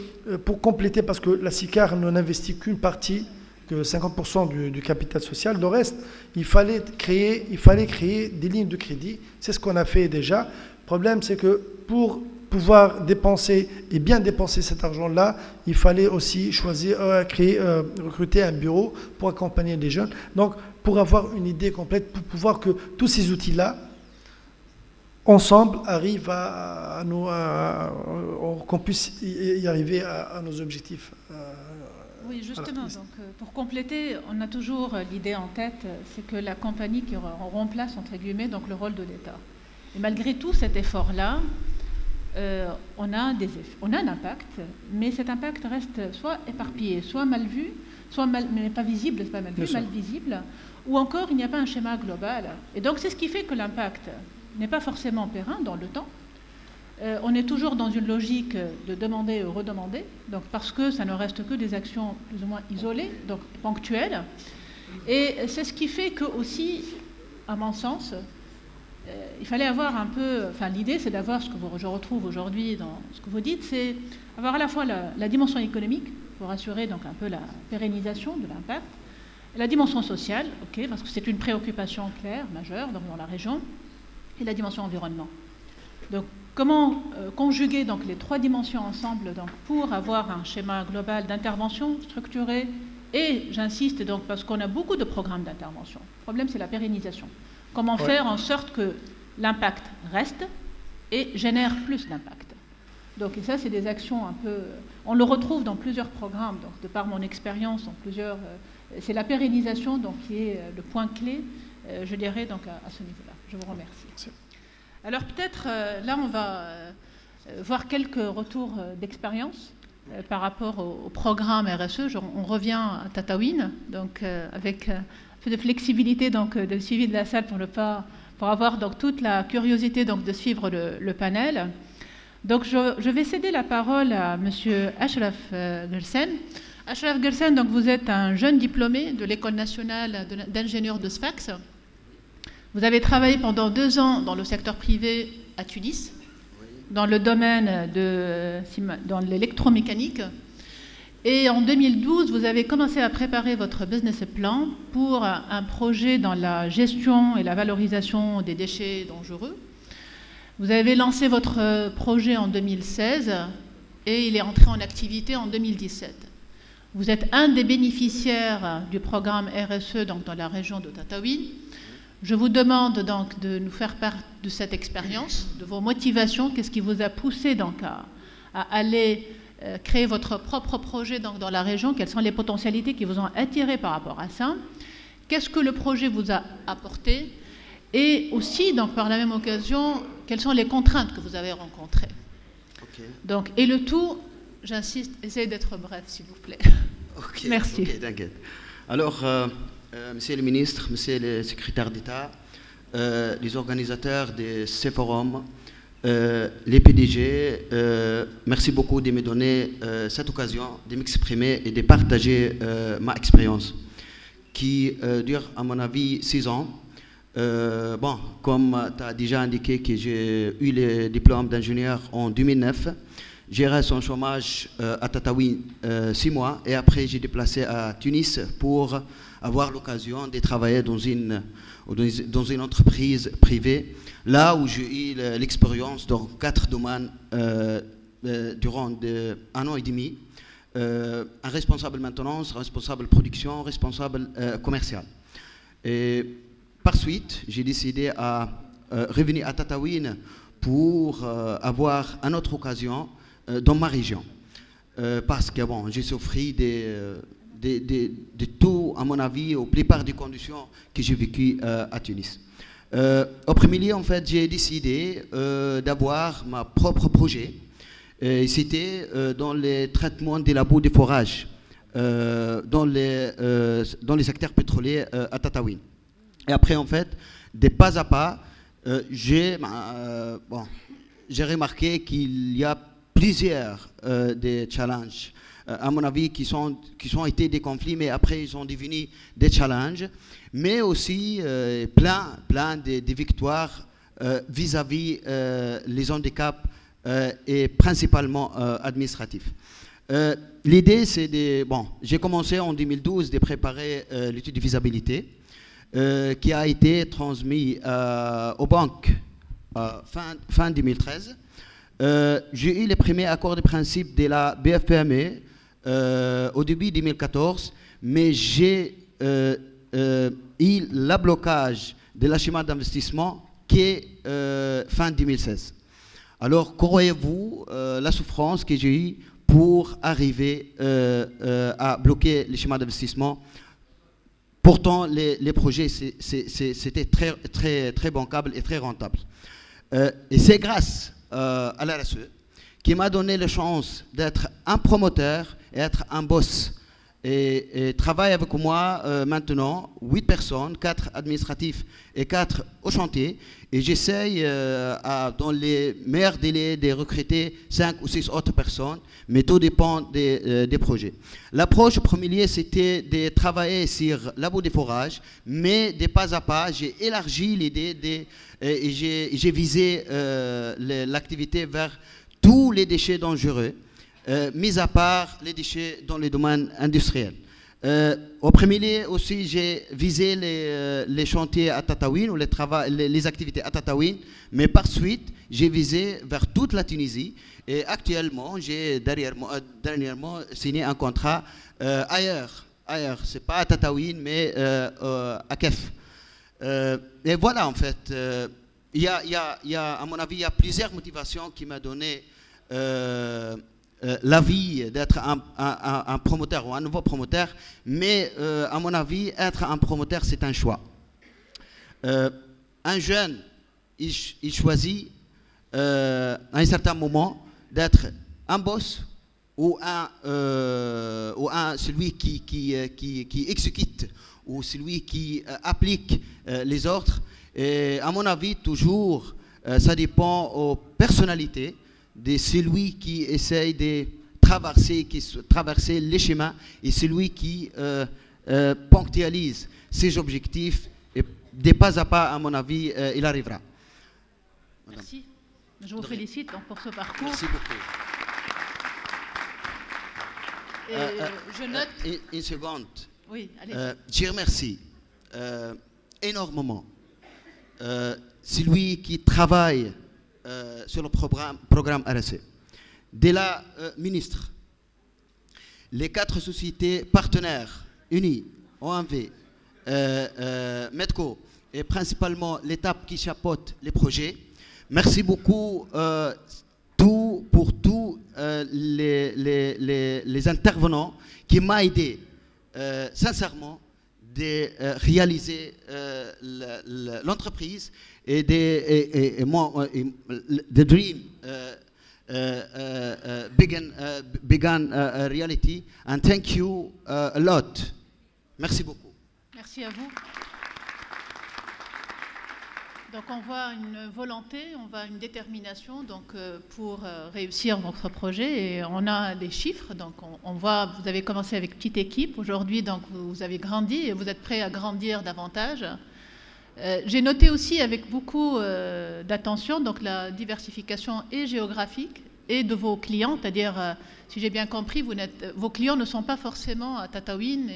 pour compléter, parce que la SICAR n'investit qu'une partie, que 50% du capital social, le reste, il fallait créer des lignes de crédit. C'est ce qu'on a fait déjà. Le problème, c'est que pour pouvoir dépenser et bien dépenser cet argent-là, il fallait aussi choisir, recruter un bureau pour accompagner les jeunes. Donc, pour avoir une idée complète, pour pouvoir que tous ces outils-là, ensemble, arrivent qu'on puisse y arriver à nos objectifs. Oui, justement. Donc, pour compléter, on a toujours l'idée en tête, c'est que la compagnie qui remplace, entre guillemets, donc le rôle de l'État. Et malgré tout cet effort-là, on a un impact, mais cet impact reste soit éparpillé, soit mal vu, soit mais pas visible, c'est pas mal vu, mal visible, ou encore il n'y a pas un schéma global. Et donc c'est ce qui fait que l'impact n'est pas forcément périn dans le temps. On est toujours dans une logique de demander et redemander, donc parce que ça ne reste que des actions plus ou moins isolées, donc ponctuelles. Et c'est ce qui fait que aussi, à mon sens, il fallait avoir un peu, enfin l'idée c'est d'avoir ce que je retrouve aujourd'hui dans ce que vous dites, c'est avoir à la fois la dimension économique pour assurer donc un peu la pérennisation de l'impact, la dimension sociale, ok, parce que c'est une préoccupation claire, majeure dans la région, et la dimension environnement. Donc comment conjuguer donc les trois dimensions ensemble donc, pour avoir un schéma global d'intervention structuré et j'insiste donc parce qu'on a beaucoup de programmes d'intervention. Le problème c'est la pérennisation. Comment faire en sorte que l'impact reste et génère plus d'impact. Donc, et ça, c'est des actions un peu... On le retrouve dans plusieurs programmes, donc de par mon expérience, dans plusieurs... c'est la pérennisation donc, qui est le point clé, je dirais, donc, à ce niveau-là. Je vous remercie. Merci. Alors, peut-être, là, on va voir quelques retours d'expérience par rapport au programme RSE. On revient à Tataouine, donc avec... de flexibilité donc, de suivi de la salle pour avoir donc, toute la curiosité donc, de suivre le panel. Donc je vais céder la parole à M. Ashraf Gersen. Ashraf Gersen, donc, vous êtes un jeune diplômé de l'École nationale d'ingénieurs de Sfax. Vous avez travaillé pendant 2 ans dans le secteur privé à Tunis, dans le domaine dans l'électromécanique. Et en 2012, vous avez commencé à préparer votre business plan pour un projet dans la gestion et la valorisation des déchets dangereux. Vous avez lancé votre projet en 2016 et il est entré en activité en 2017. Vous êtes un des bénéficiaires du programme RSE donc dans la région de Tataouine. Je vous demande donc de nous faire part de cette expérience, de vos motivations, qu'est-ce qui vous a poussé donc à aller créer votre propre projet donc, dans la région, quelles sont les potentialités qui vous ont attiré par rapport à ça, qu'est-ce que le projet vous a apporté, et aussi, donc, par la même occasion, quelles sont les contraintes que vous avez rencontrées. Okay. Donc, et le tout, j'insiste, essayez d'être bref, s'il vous plaît. Okay, merci. Okay, t'inquiète. Alors, Monsieur le ministre, Monsieur le secrétaire d'État, les organisateurs de ces forums, les PDG, merci beaucoup de me donner cette occasion de m'exprimer et de partager ma expérience qui dure, à mon avis, 6 ans. Bon, comme tu as déjà indiqué que j'ai eu le diplôme d'ingénieur en 2009, j'ai resté en chômage à Tataouine 6 mois et après j'ai déplacé à Tunis pour avoir l'occasion de travailler dans une entreprise privée, là où j'ai eu l'expérience dans 4 domaines durant 1 an et demi, un responsable maintenance, responsable production, responsable commercial. Et par suite, j'ai décidé à revenir à Tataouine pour avoir une autre occasion dans ma région. Parce que bon, j'ai souffert de tout, à mon avis, aux plupart des conditions que j'ai vécues à Tunis. Au premier lieu, en fait, j'ai décidé d'avoir mon propre projet. C'était dans le traitement des labos de forage dans les secteurs pétroliers à Tataouine. Et après, en fait, de pas à pas, j'ai remarqué qu'il y a plusieurs des challenges, à mon avis, qui ont été des conflits, mais après, ils sont devenus des challenges, mais aussi plein de victoires vis-à-vis les handicaps et principalement administratifs. L'idée, c'est de... Bon, j'ai commencé en 2012 de préparer l'étude de faisabilité qui a été transmise aux banques fin 2013. J'ai eu les premiers accords de principe de la BFPME au début 2014, mais j'ai eu le blocage de la schéma d'investissement qui est fin 2016. Alors, croyez-vous la souffrance que j'ai eue pour arriver à bloquer les schémas d'investissement? Pourtant, les projets, c'était très bancable et très rentable. Et c'est grâce à la RSE qui m'a donné la chance d'être un promoteur et être un boss. Et travaille avec moi maintenant 8 personnes, 4 administratifs et 4 au chantier. Et j'essaye dans les meilleurs délais de recruter 5 ou 6 autres personnes, mais tout dépend des projets. L'approche au premier lieu, c'était de travailler sur l'abo des forages, mais de pas à pas, j'ai élargi l'idée et j'ai visé l'activité vers tous les déchets dangereux. Mis à part les déchets dans le domaine industriel. Au premier lieu aussi, j'ai visé les chantiers à Tataouine, ou les activités à Tataouine, mais par suite, j'ai visé vers toute la Tunisie. Et actuellement, j'ai dernièrement signé un contrat ailleurs. C'est pas à Tataouine, mais à Kef. Et voilà, en fait, à mon avis, il y a plusieurs motivations qui m'ont donné l'avis d'être un promoteur ou un nouveau promoteur, mais à mon avis, être un promoteur, c'est un choix. Un jeune, il choisit à un certain moment d'être un boss ou celui qui exécute ou celui qui applique les ordres. Et à mon avis, toujours, ça dépend aux personnalités de celui qui essaye de traverser les chemins et celui qui ponctualise ses objectifs et de pas à pas, à mon avis, il arrivera. Merci. Je vous félicite donc, pour ce parcours. Merci beaucoup. Je note... Une seconde. Oui, allez. Je remercie énormément celui qui travaille sur le programme RSE. De la ministre, les 4 sociétés partenaires unis, OMV, MEDCO et principalement l'étape qui chapeaute les projets. Merci beaucoup pour tous les intervenants qui m'ont aidé sincèrement de réaliser l'entreprise et the dream began reality, and thank you a lot. Merci beaucoup. Merci à vous. Donc on voit une volonté, on voit une détermination donc, pour réussir votre projet et on a des chiffres. Donc on voit, vous avez commencé avec petite équipe, aujourd'hui donc vous avez grandi et vous êtes prêt à grandir davantage. J'ai noté aussi avec beaucoup d'attention donc la diversification et géographique et de vos clients, c'est-à-dire, si j'ai bien compris, vos clients ne sont pas forcément à Tataouine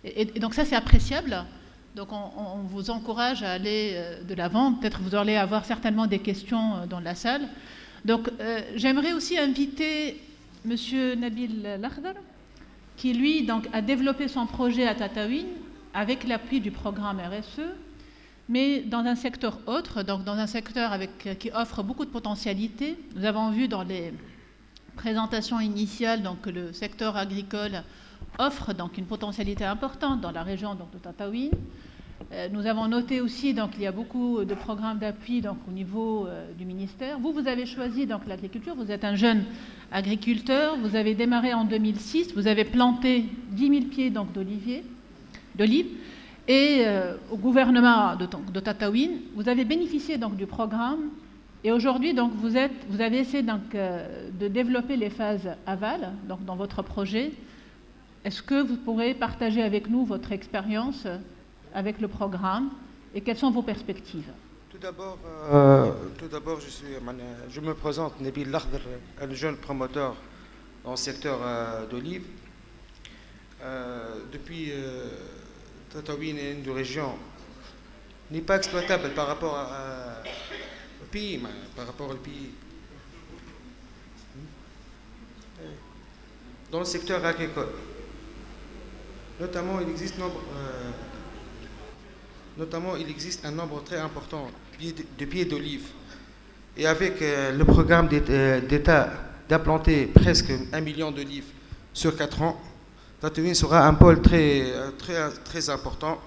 et donc ça c'est appréciable. Donc on vous encourage à aller de l'avant. Peut-être vous allez avoir certainement des questions dans la salle. Donc j'aimerais aussi inviter M. Nabil Lakhdar, qui lui donc, a développé son projet à Tataouine avec l'appui du programme RSE, mais dans un secteur autre, donc dans un secteur qui offre beaucoup de potentialités. Nous avons vu dans les présentations initiales donc, que le secteur agricole offre donc une potentialité importante dans la région donc, de Tataouine. Nous avons noté aussi qu'il y a beaucoup de programmes d'appui au niveau du ministère. Vous avez choisi donc l'agriculture, vous êtes un jeune agriculteur, vous avez démarré en 2006, vous avez planté 10 000 pieds d'olives et au gouvernement de Tataouine, vous avez bénéficié donc, du programme et aujourd'hui donc, vous avez essayé donc, de développer les phases aval donc, dans votre projet. Est-ce que vous pourrez partager avec nous votre expérience avec le programme et quelles sont vos perspectives? Tout d'abord, je me présente, Nabil Lakhdar, un jeune promoteur dans le secteur d'olive. Depuis Tataouine est une région n'est pas exploitable par rapport au pays, dans le secteur agricole. Notamment, il existe un nombre très important de pieds d'olive. Et avec le programme d'État d'implanter presque 1 million d'olives sur 4 ans, Tataouine sera un pôle très important.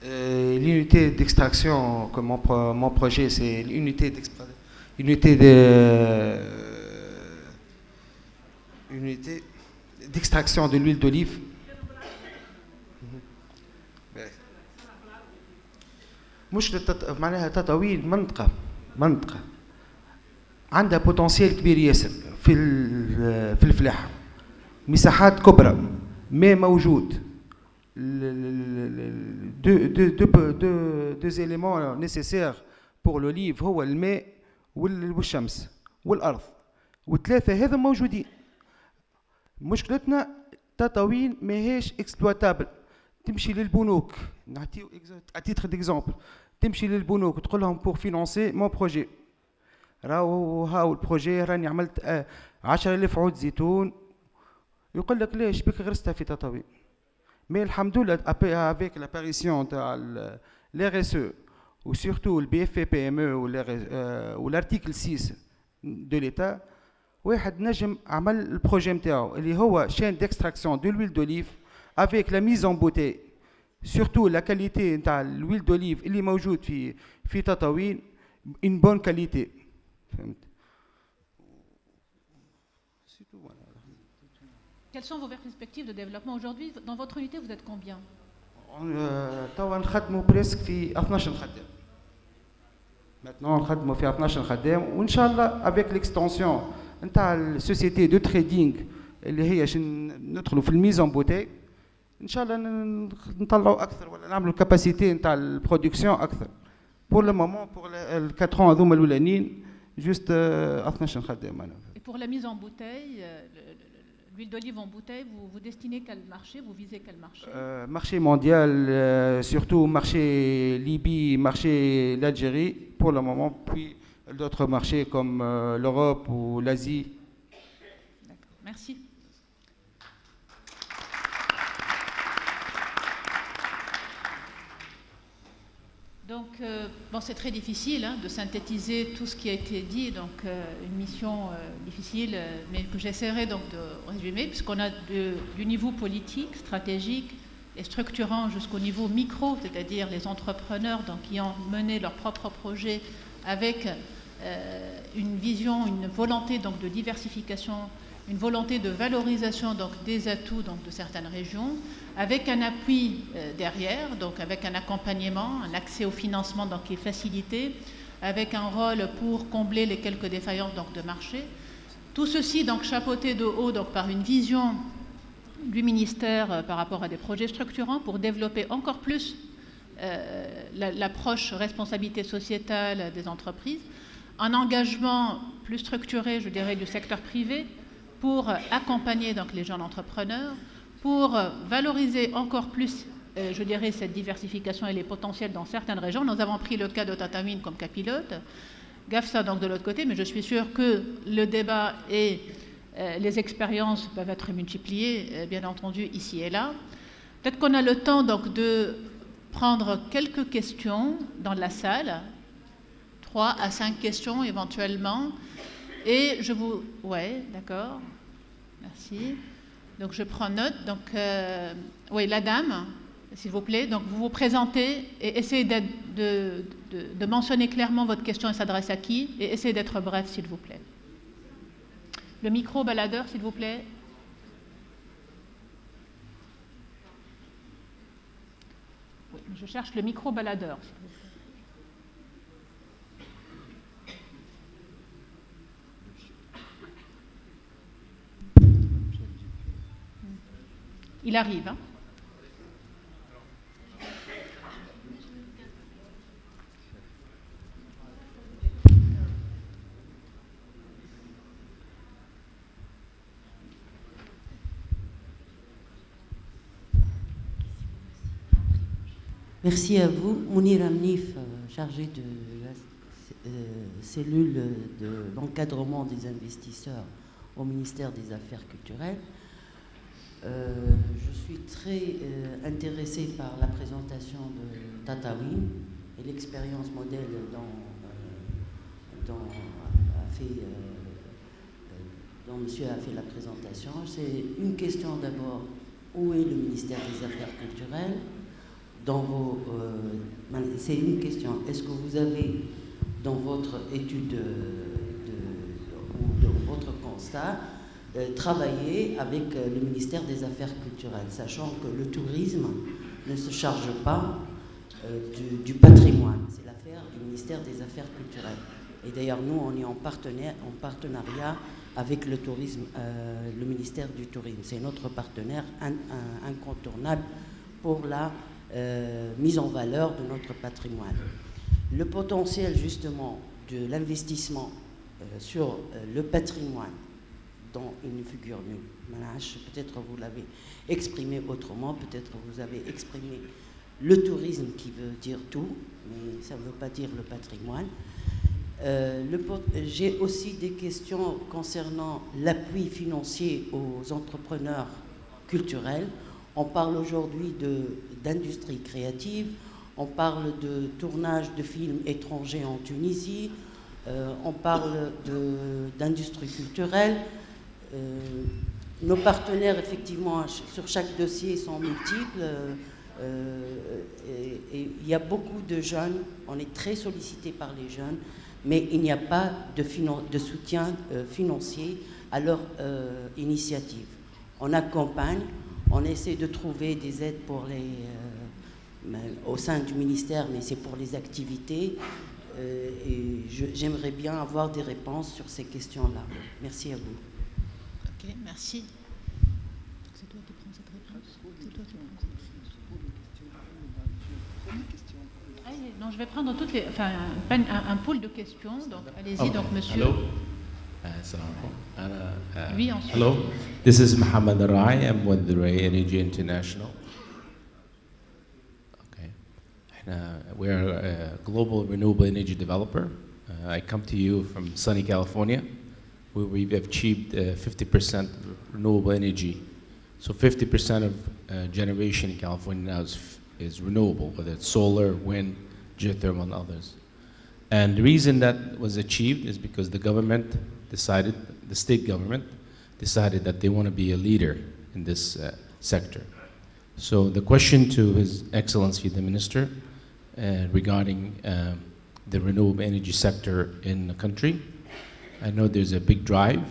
L'unité d'extraction, comme mon projet, c'est l'unité d'extraction de l'huile d'olive. مشكلة معناها تطاوين منطقة عندها بوتنسيال كبير ياسر في الفلاحة، مساحات كبرى، ماء موجود. deux éléments nécessaires pour l'olive هو الماء والشمس والأرض، والثلاثة هذا موجودين. مشكلتنا تطاوين ماهيش اكسبلواتابل. تمشي للبنوك، نعطيو اتيتر ديكزامبل، تمشي للبنوك تقول لهم بور فينانسي مون بروجي، هاو البروجي راني عملت 10,000 عود زيتون، يقول لك ليش بك غرستها في تطاوين. مي الحمد لله افيك لاباريسيون تاع l'RSE و سورتو البي اف بي ام او والارتيكل 6 دو ليتا، واحد نجم عمل البروجي نتاعو اللي هو شين ديكستراكسيون دو l'huile d'olive avec la mise en bouteille, surtout la qualité de l'huile d'olive اللي موجود في تطاوين une bonne qualité. Quelles sont vos perspectives de développement aujourd'hui? Dans votre unité, vous êtes combien? توا نخدموا بريسك في 12 خدام. Maintenant نخدموا في 12 خدام، وإن شاء الله avec l'extension نتاع السوسيتي دو تريدينغ اللي هي ندخلوا في الميز ان بوتي، ان شاء الله نطلعوا اكثر ولا نعملوا الكاباسيتي نتاع البرودكسيون اكثر. بور لو مومون بور ال 4 ans هذوما الاولانيين جوست 12 خدام انا. Et pour la mise en bouteille, l'huile d'olive en bouteille, vous destinez quel marché, vous visez quel marché? Marché mondial, surtout marché Libye, marché l'Algérie pour le moment, puis d'autres marchés comme l'Europe ou l'Asie. D'accord, merci. Donc, bon, c'est très difficile de synthétiser tout ce qui a été dit, donc une mission difficile, mais que j'essaierai donc de résumer, puisqu'on a du niveau politique, stratégique et structurant jusqu'au niveau micro, c'est-à-dire les entrepreneurs donc, qui ont mené leur propre projet avec une vision, une volonté donc, de diversification, une volonté de valorisation donc, des atouts donc, de certaines régions, avec un appui derrière, donc avec un accompagnement, un accès au financement donc, qui est facilité, avec un rôle pour combler les quelques défaillances donc, de marché. Tout ceci donc, chapeauté de haut donc, par une vision du ministère par rapport à des projets structurants pour développer encore plus l'approche responsabilité sociétale des entreprises, un engagement plus structuré, je dirais, du secteur privé pour accompagner donc, les jeunes entrepreneurs, pour valoriser encore plus, je dirais, cette diversification et les potentiels dans certaines régions. Nous avons pris le cas de Tataouine comme cas pilote, GAFSA donc de l'autre côté, mais je suis sûre que le débat et les expériences peuvent être multipliées, bien entendu, ici et là. Peut-être qu'on a le temps donc de prendre quelques questions dans la salle, 3 à 5 questions éventuellement. Et je vous... Ouais, d'accord. Merci. Donc je prends note. Donc, oui, la dame, s'il vous plaît. Donc vous vous présentez et essayez de mentionner clairement votre question et s'adresse à qui. Et essayez d'être bref, s'il vous plaît. Le micro baladeur, s'il vous plaît. Oui, je cherche le micro baladeur, s'il vous plaît. Il arrive. Hein. Merci à vous. Mounir Amnif, chargé de la cellule de l'encadrement des investisseurs au ministère des Affaires culturelles. Je suis très intéressée par la présentation de Tataouine et l'expérience modèle dont monsieur a fait la présentation. C'est une question d'abord, où est le ministère des Affaires culturelles dans vos... c'est une question, est-ce que vous avez dans votre étude ou dans votre constat travailler avec le ministère des Affaires culturelles, sachant que le tourisme ne se charge pas du patrimoine, c'est l'affaire du ministère des Affaires culturelles. Et d'ailleurs, nous, on est en partenariat avec le tourisme, le ministère du Tourisme. C'est notre partenaire incontournable pour la mise en valeur de notre patrimoine. Le potentiel, justement, de l'investissement sur le patrimoine dans une figure peut-être vous l'avez exprimé autrement, peut-être vous avez exprimé le tourisme qui veut dire tout, mais ça ne veut pas dire le patrimoine. J'ai aussi des questions concernant l'appui financier aux entrepreneurs culturels. On parle aujourd'hui d'industrie créative, on parle de tournage de films étrangers en Tunisie, on parle d'industrie culturelle. Nos partenaires, effectivement, sur chaque dossier sont multiples. Et il y a beaucoup de jeunes, on est très sollicité par les jeunes, mais il n'y a pas de soutien financier à leur initiative. On accompagne, on essaie de trouver des aides pour au sein du ministère, mais c'est pour les activités. Et j'aimerais bien avoir des réponses sur ces questions-là. Merci à vous. Ok, merci. C'est toi qui prends cette réponse. C'est toi qui prends cette réponse. Non, je vais prendre toutes les, enfin, un pool de questions. Donc, allez-y, donc, monsieur. Hello. Oui, ensuite. Hello. This is Mohamed Rai. I'm with the Ray Energy International. Okay. We are a global renewable energy developer. I come to you from sunny California, where we've achieved 50% renewable energy. So 50% of generation in California now is renewable, whether it's solar, wind, geothermal, and others. And the reason that was achieved is because the government decided, the state government decided that they want to be a leader in this sector. So the question to His Excellency the Minister regarding the renewable energy sector in the country. I know there's a big drive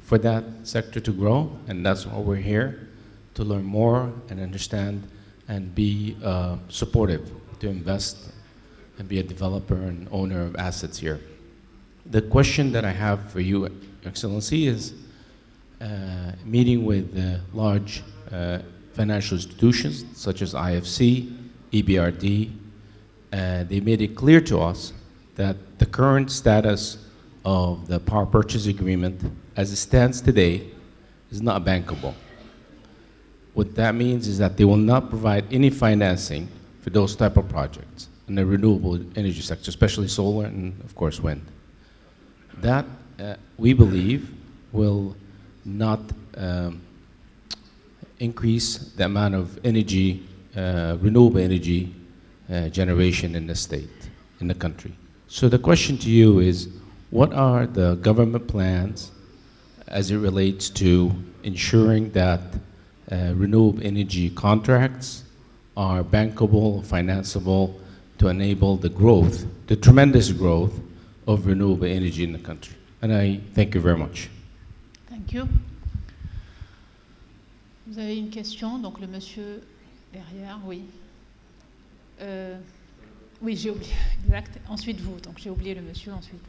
for that sector to grow, and that's why we're here, to learn more and understand and be supportive to invest and be a developer and owner of assets here. The question that I have for you, Excellency, is meeting with large financial institutions such as IFC, EBRD. They made it clear to us that the current status of the power purchase agreement as it stands today is not bankable. What that means is that they will not provide any financing for those type of projects in the renewable energy sector, especially solar and, of course, wind. That, we believe, will not increase the amount of energy, renewable energy generation in the state, in the country. So the question to you is, what are the government plans as it relates to ensuring that renewable energy contracts are bankable, financeable, to enable the growth, the tremendous growth of renewable energy in the country? And I thank you very much. Thank you. Vous avez une question, donc le monsieur derrière, oui. Oui, j'ai oublié, exact. Ensuite vous, donc j'ai oublié le monsieur, ensuite.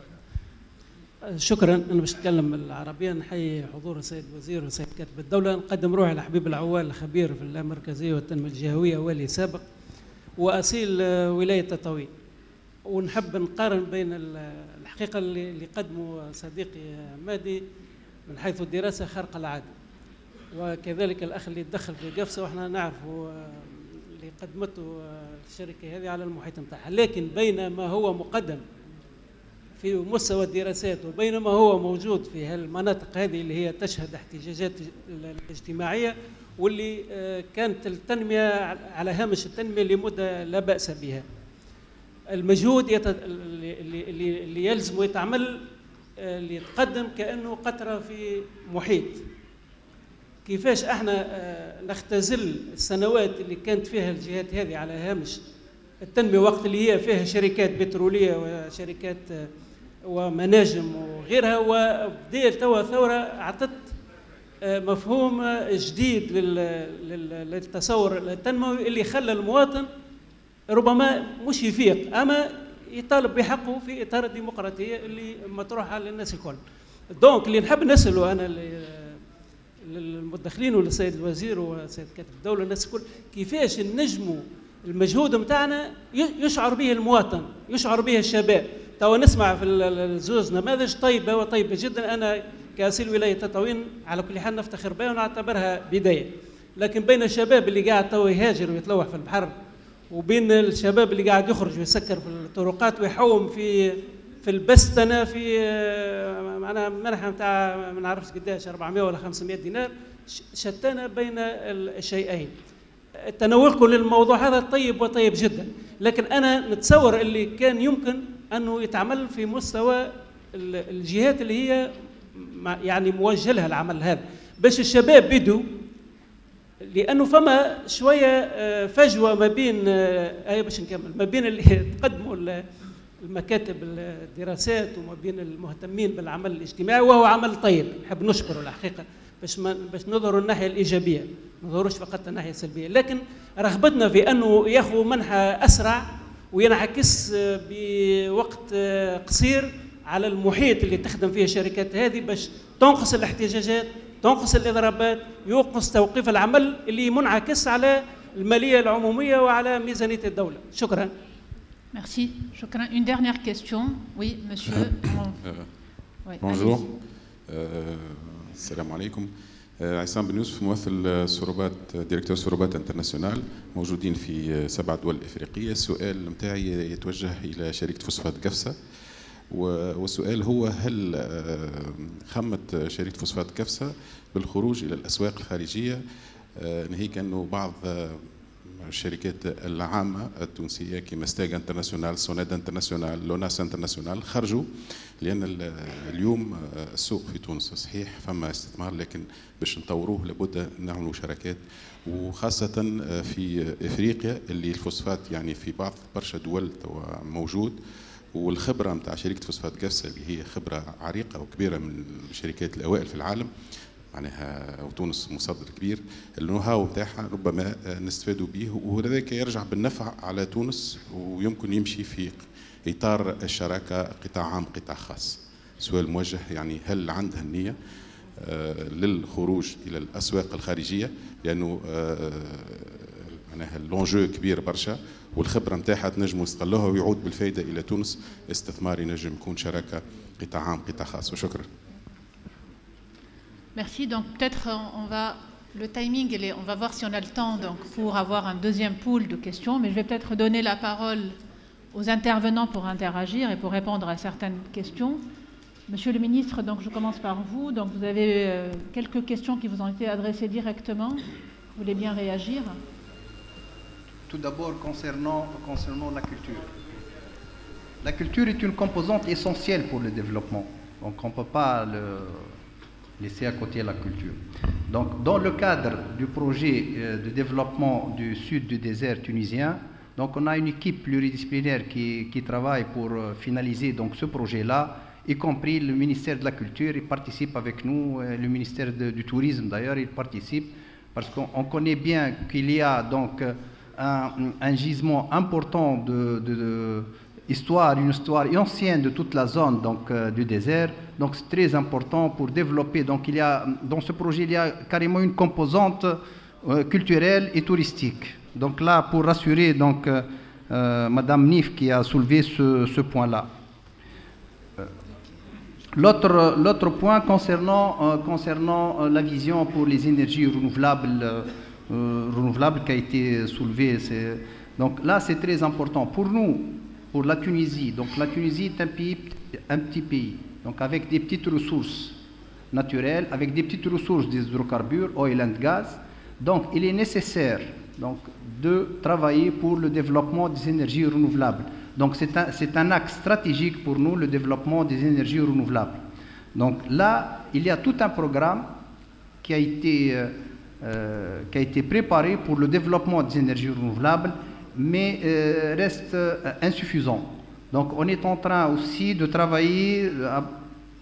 شكرا. انا باش نتكلم العربيه. نحيي حضور السيد الوزير والسيد كاتب الدوله. نقدم روحي لحبيب العوال، خبير في اللامركزيه والتنميه الجهويه، والي سابق واصيل ولايه تطاوين. ونحب نقارن بين الحقيقه اللي قدمه صديقي مادي من حيث الدراسه خارقه العاده، وكذلك الاخ اللي تدخل في قفصه، واحنا نعرفوا اللي قدمته الشركه هذه على المحيط نتاعها. لكن بين ما هو مقدم في مستوى الدراسات وبينما هو موجود في هالمناطق هذه اللي هي تشهد احتجاجات الاجتماعية واللي كانت التنمية على هامش التنمية لمدة لا بأس بها. المجهود اللي يلزم يتعمل اللي يتقدم كأنه قطرة في محيط. كيفاش احنا نختزل السنوات اللي كانت فيها الجهات هذه على هامش التنمية وقت اللي هي فيها شركات بترولية وشركات ومناجم وغيرها، وبدأ توا ثورة أعطت مفهوم جديد للتصور التنموي اللي خلى المواطن ربما مش يفيق أما يطالب بحقه في إطار الديمقراطية اللي مطروحة للناس الكل. دونك اللي نحب نسأله أنا للمدخلين وللسيد الوزير والسيد كاتب الدولة الناس الكل، كيفاش نجموا المجهود متاعنا يشعر به المواطن، يشعر به الشباب. توا نسمع في الزوز نماذج طيبة وطيبة جدا، أنا كأسيل ولاية تطاوين على كل حال نفتخر بها ونعتبرها بداية، لكن بين الشباب اللي قاعد توا يهاجر ويتلوح في البحر وبين الشباب اللي قاعد يخرج ويسكر في الطرقات ويحوم في البستنة في معناها منحة نتاع ما نعرفش قداش 400 ولا 500 دينار، شتان بين الشيئين. تناولكم للموضوع هذا طيب وطيب جدا، لكن أنا نتصور اللي كان يمكن أنه يتعمل في مستوى الجهات اللي هي يعني موجه لها العمل هذا باش الشباب بدوا، لأنه فما شوية فجوة ما بين باش نكمل ما بين اللي تقدموا المكاتب الدراسات وما بين المهتمين بالعمل الاجتماعي، وهو عمل طيب نحب نشكره الحقيقة باش نظهروا الناحية الإيجابية ما نظهروش فقط الناحية السلبية، لكن رغبتنا في أنه ياخذوا منحة أسرع وينعكس بوقت قصير على المحيط اللي تخدم فيه الشركات هذه باش تنقص الاحتجاجات، تنقص الإضرابات، ينقص توقيف العمل اللي منعكس على المالية العمومية وعلى ميزانية الدولة. شكرا. Merci. شكرا. Une dernière question. Oui, monsieur. Bonjour. السلام عليكم. عصام بن يوسف ممثل سروبات ديريكتور سروبات انترناسيونال، موجودين في 7 دول افريقيه. السؤال متاعي يتوجه الى شركه فوسفات قفصه، والسؤال هو هل خمت شركه فوسفات قفصه بالخروج الى الاسواق الخارجيه، ناهيك انه بعض الشركات العامة التونسية كما ستاغ انترناسيونال، سوناد انترناسيونال، لوناس انترناسيونال خرجوا، لأن اليوم السوق في تونس صحيح فما استثمار، لكن باش نطوروه لابد نعملوا شراكات، وخاصة في إفريقيا اللي الفوسفات يعني في بعض برشا دول موجود، والخبرة نتاع شركة فوسفات قفصة اللي هي خبرة عريقة وكبيرة من الشركات الأوائل في العالم معناها، وتونس مصدر كبير، النو هاو نتاعها ربما نستفادوا به، وهذاك يرجع بالنفع على تونس ويمكن يمشي في اطار الشراكه قطاع عام قطاع خاص. سؤال موجه يعني هل عندها النيه للخروج الى الاسواق الخارجيه، لانه معناها اللونجو كبير برشا والخبره نتاعها تنجموا يستغلوها ويعود بالفائده الى تونس، استثمار ينجم يكون شراكه قطاع عام قطاع خاص. وشكرا. Merci. Donc peut-être on va le timing, on va voir si on a le temps donc pour avoir un deuxième pool de questions, mais je vais peut-être donner la parole aux intervenants pour interagir et pour répondre à certaines questions. Monsieur le ministre, donc je commence par vous. Donc vous avez quelques questions qui vous ont été adressées directement. Vous voulez bien réagir? Tout d'abord concernant la culture. La culture est une composante essentielle pour le développement. Donc on ne peut pas laisser à côté la culture. Donc, dans le cadre du projet de développement du sud du désert tunisien, donc on a une équipe pluridisciplinaire qui travaille pour finaliser donc ce projet-là, y compris le ministère de la Culture, il participe avec nous, le ministère du Tourisme d'ailleurs, il participe, parce qu'on connaît bien qu'il y a donc un gisement important une histoire ancienne de toute la zone donc, du désert. Donc c'est très important pour développer. Donc il y a, dans ce projet, il y a carrément une composante culturelle et touristique. Donc là, pour rassurer donc, Madame Nif qui a soulevé ce point-là. L'autre point concernant la vision pour les énergies renouvelables qui a été soulevée, donc là c'est très important. Pour nous, pour la Tunisie. Donc la Tunisie est un petit pays, donc avec des petites ressources naturelles, avec des petites ressources des hydrocarbures, oil and gas. Donc il est nécessaire donc, de travailler pour le développement des énergies renouvelables. Donc c'est un axe stratégique pour nous, le développement des énergies renouvelables. Donc là, il y a tout un programme qui a été préparé pour le développement des énergies renouvelables, mais reste insuffisant. Donc on est en train aussi de travailler,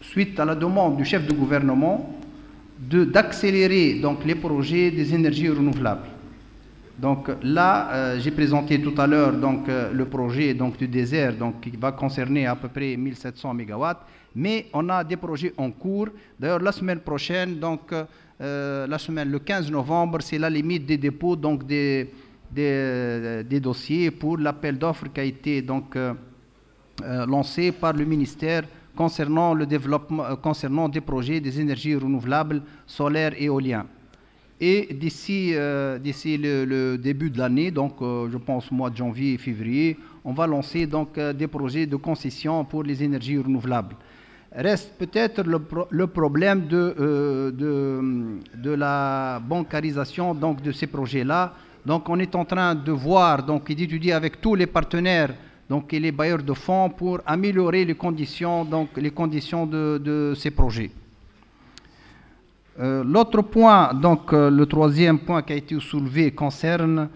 suite à la demande du chef de gouvernement, d'accélérer donc les projets des énergies renouvelables. Donc là, j'ai présenté tout à l'heure donc le projet donc du désert donc qui va concerner à peu près 1700 MW, mais on a des projets en cours. D'ailleurs, la semaine prochaine, donc le 15 novembre, c'est la limite des dépôts donc des dossiers pour l'appel d'offres qui a été donc lancé par le ministère concernant le développement, concernant des projets des énergies renouvelables solaires et éoliennes. Et d'ici le début de l'année, donc je pense au mois de janvier et février, on va lancer donc des projets de concession pour les énergies renouvelables. Reste peut-être le problème de la bancarisation donc de ces projets-là. Donc on est en train de voir donc et d'étudier avec tous les partenaires donc et les bailleurs de fonds pour améliorer les conditions de ces projets. L'autre point, donc le troisième point qui a été soulevé concerne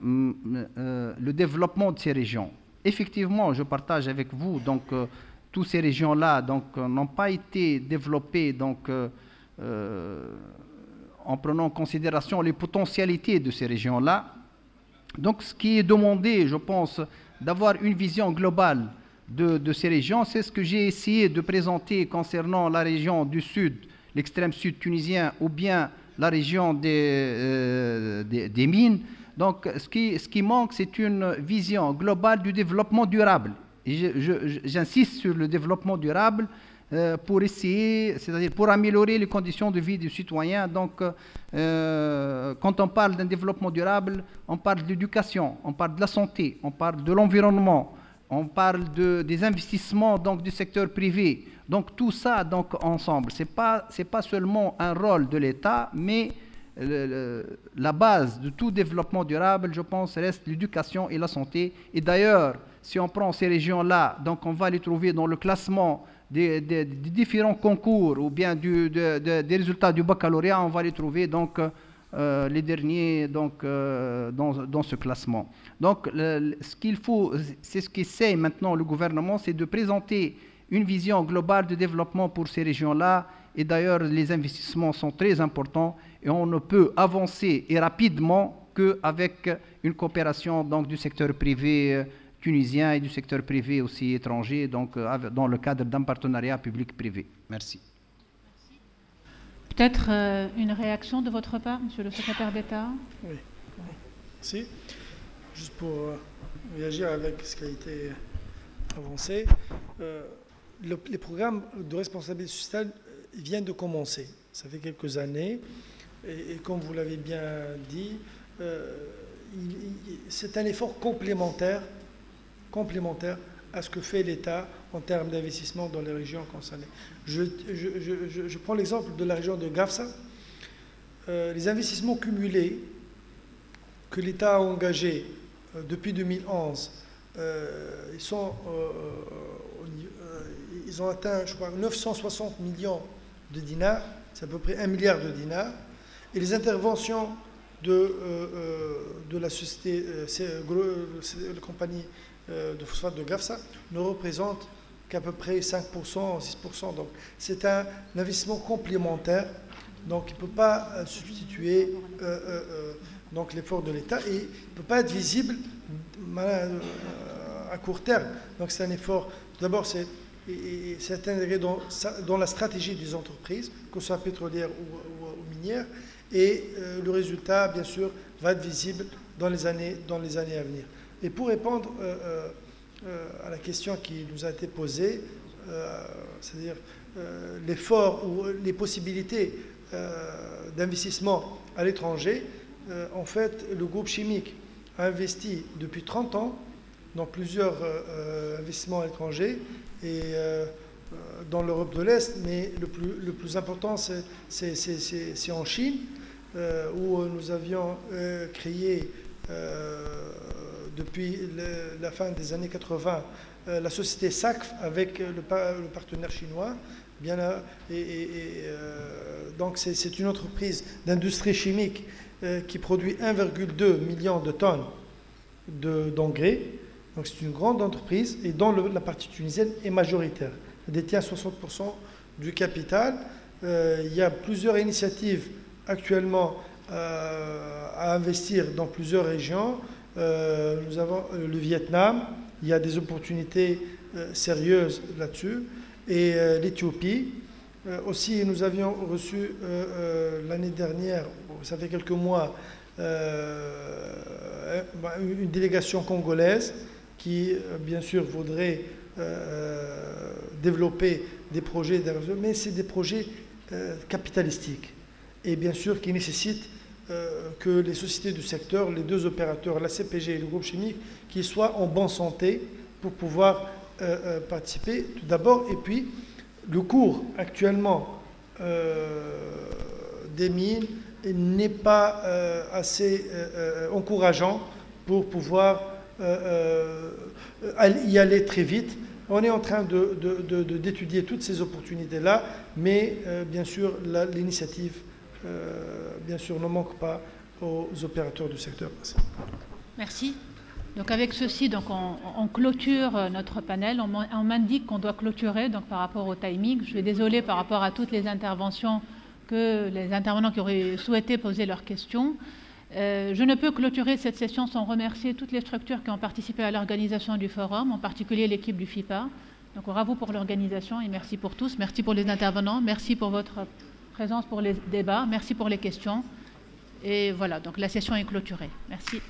le développement de ces régions. Effectivement, je partage avec vous donc toutes ces régions-là donc n'ont pas été développées donc en prenant en considération les potentialités de ces régions-là. Donc ce qui est demandé, je pense, d'avoir une vision globale de ces régions, c'est ce que j'ai essayé de présenter concernant la région du sud, l'extrême sud tunisien, ou bien la région des mines. Donc ce qui manque, c'est une vision globale du développement durable. Et j'insiste sur le développement durable pour essayer, c'est-à-dire pour améliorer les conditions de vie des citoyens. Donc quand on parle d'un développement durable, on parle de l'éducation, on parle de la santé, on parle de l'environnement, on parle des investissements donc, du secteur privé. Donc tout ça donc, ensemble, ce n'est pas seulement un rôle de l'État, mais la base de tout développement durable, je pense, reste l'éducation et la santé. Et d'ailleurs, si on prend ces régions-là, donc on va les trouver dans le classement des différents concours ou bien des résultats du baccalauréat, on va les trouver donc les derniers donc, dans ce classement. Donc ce qu'il faut, c'est ce qu'essaie maintenant le gouvernement, c'est de présenter une vision globale de développement pour ces régions-là. Et d'ailleurs, les investissements sont très importants et on ne peut avancer et rapidement qu'avec une coopération donc, du secteur privé tunisien et du secteur privé aussi étranger, donc dans le cadre d'un partenariat public-privé. Merci. Peut-être une réaction de votre part, Monsieur le secrétaire d'État? Oui. Merci. Juste pour réagir avec ce qui a été avancé, les programmes de responsabilité sociale viennent de commencer. Ça fait quelques années. Et comme vous l'avez bien dit, c'est un effort complémentaire à ce que fait l'État en termes d'investissement dans les régions concernées. Je prends l'exemple de la région de Gafsa. Les investissements cumulés que l'État a engagés depuis 2011, ils ont atteint, je crois, 960 millions de dinars, c'est à peu près 1 milliard de dinars, et les interventions de la société, la compagnie de phosphate de Gafsa ne représente qu'à peu près 5%, 6%. Donc c'est un investissement complémentaire, donc il ne peut pas substituer donc l'effort de l'État et il ne peut pas être visible à court terme. Donc c'est un effort, d'abord c'est intégré dans la stratégie des entreprises, que ce soit pétrolière ou minière, et le résultat, bien sûr, va être visible dans les années à venir. Et pour répondre à la question qui nous a été posée, c'est-à-dire l'effort ou les possibilités d'investissement à l'étranger, en fait, le groupe chimique a investi depuis 30 ans dans plusieurs investissements étrangers et dans l'Europe de l'Est, mais le plus important, c'est en Chine, où nous avions créé, depuis la fin des années 80, la société SACF avec le partenaire chinois. Donc c'est une entreprise d'industrie chimique qui produit 1,2 million de tonnes d'engrais. Donc c'est une grande entreprise et dont la partie tunisienne est majoritaire. Elle détient 60% du capital. Il y a plusieurs initiatives actuellement à investir dans plusieurs régions. Nous avons le Vietnam, il y a des opportunités sérieuses là-dessus. Et l'Éthiopie. Aussi, nous avions reçu l'année dernière, ça fait quelques mois, une délégation congolaise qui, bien sûr, voudrait développer des projets, mais c'est des projets capitalistiques. Et bien sûr, qui nécessitent que les sociétés du secteur, les deux opérateurs, la CPG et le groupe chimique, qu'ils soient en bonne santé pour pouvoir participer tout d'abord. Et puis, le cours actuellement des mines n'est pas assez encourageant pour pouvoir y aller très vite. On est en train d'étudier toutes ces opportunités-là, mais bien sûr, l'initiative bien sûr, ne manque pas aux opérateurs du secteur. Merci. Donc avec ceci, donc on clôture notre panel. On m'indique qu'on doit clôturer donc par rapport au timing. Je suis désolée par rapport à toutes les interventions que les intervenants qui auraient souhaité poser leurs questions. Je ne peux clôturer cette session sans remercier toutes les structures qui ont participé à l'organisation du forum, en particulier l'équipe du FIPA. Donc bravo pour l'organisation et merci pour tous. Merci pour les intervenants. Merci pour votre présence pour les débats. Merci pour les questions. Et voilà, donc la session est clôturée. Merci.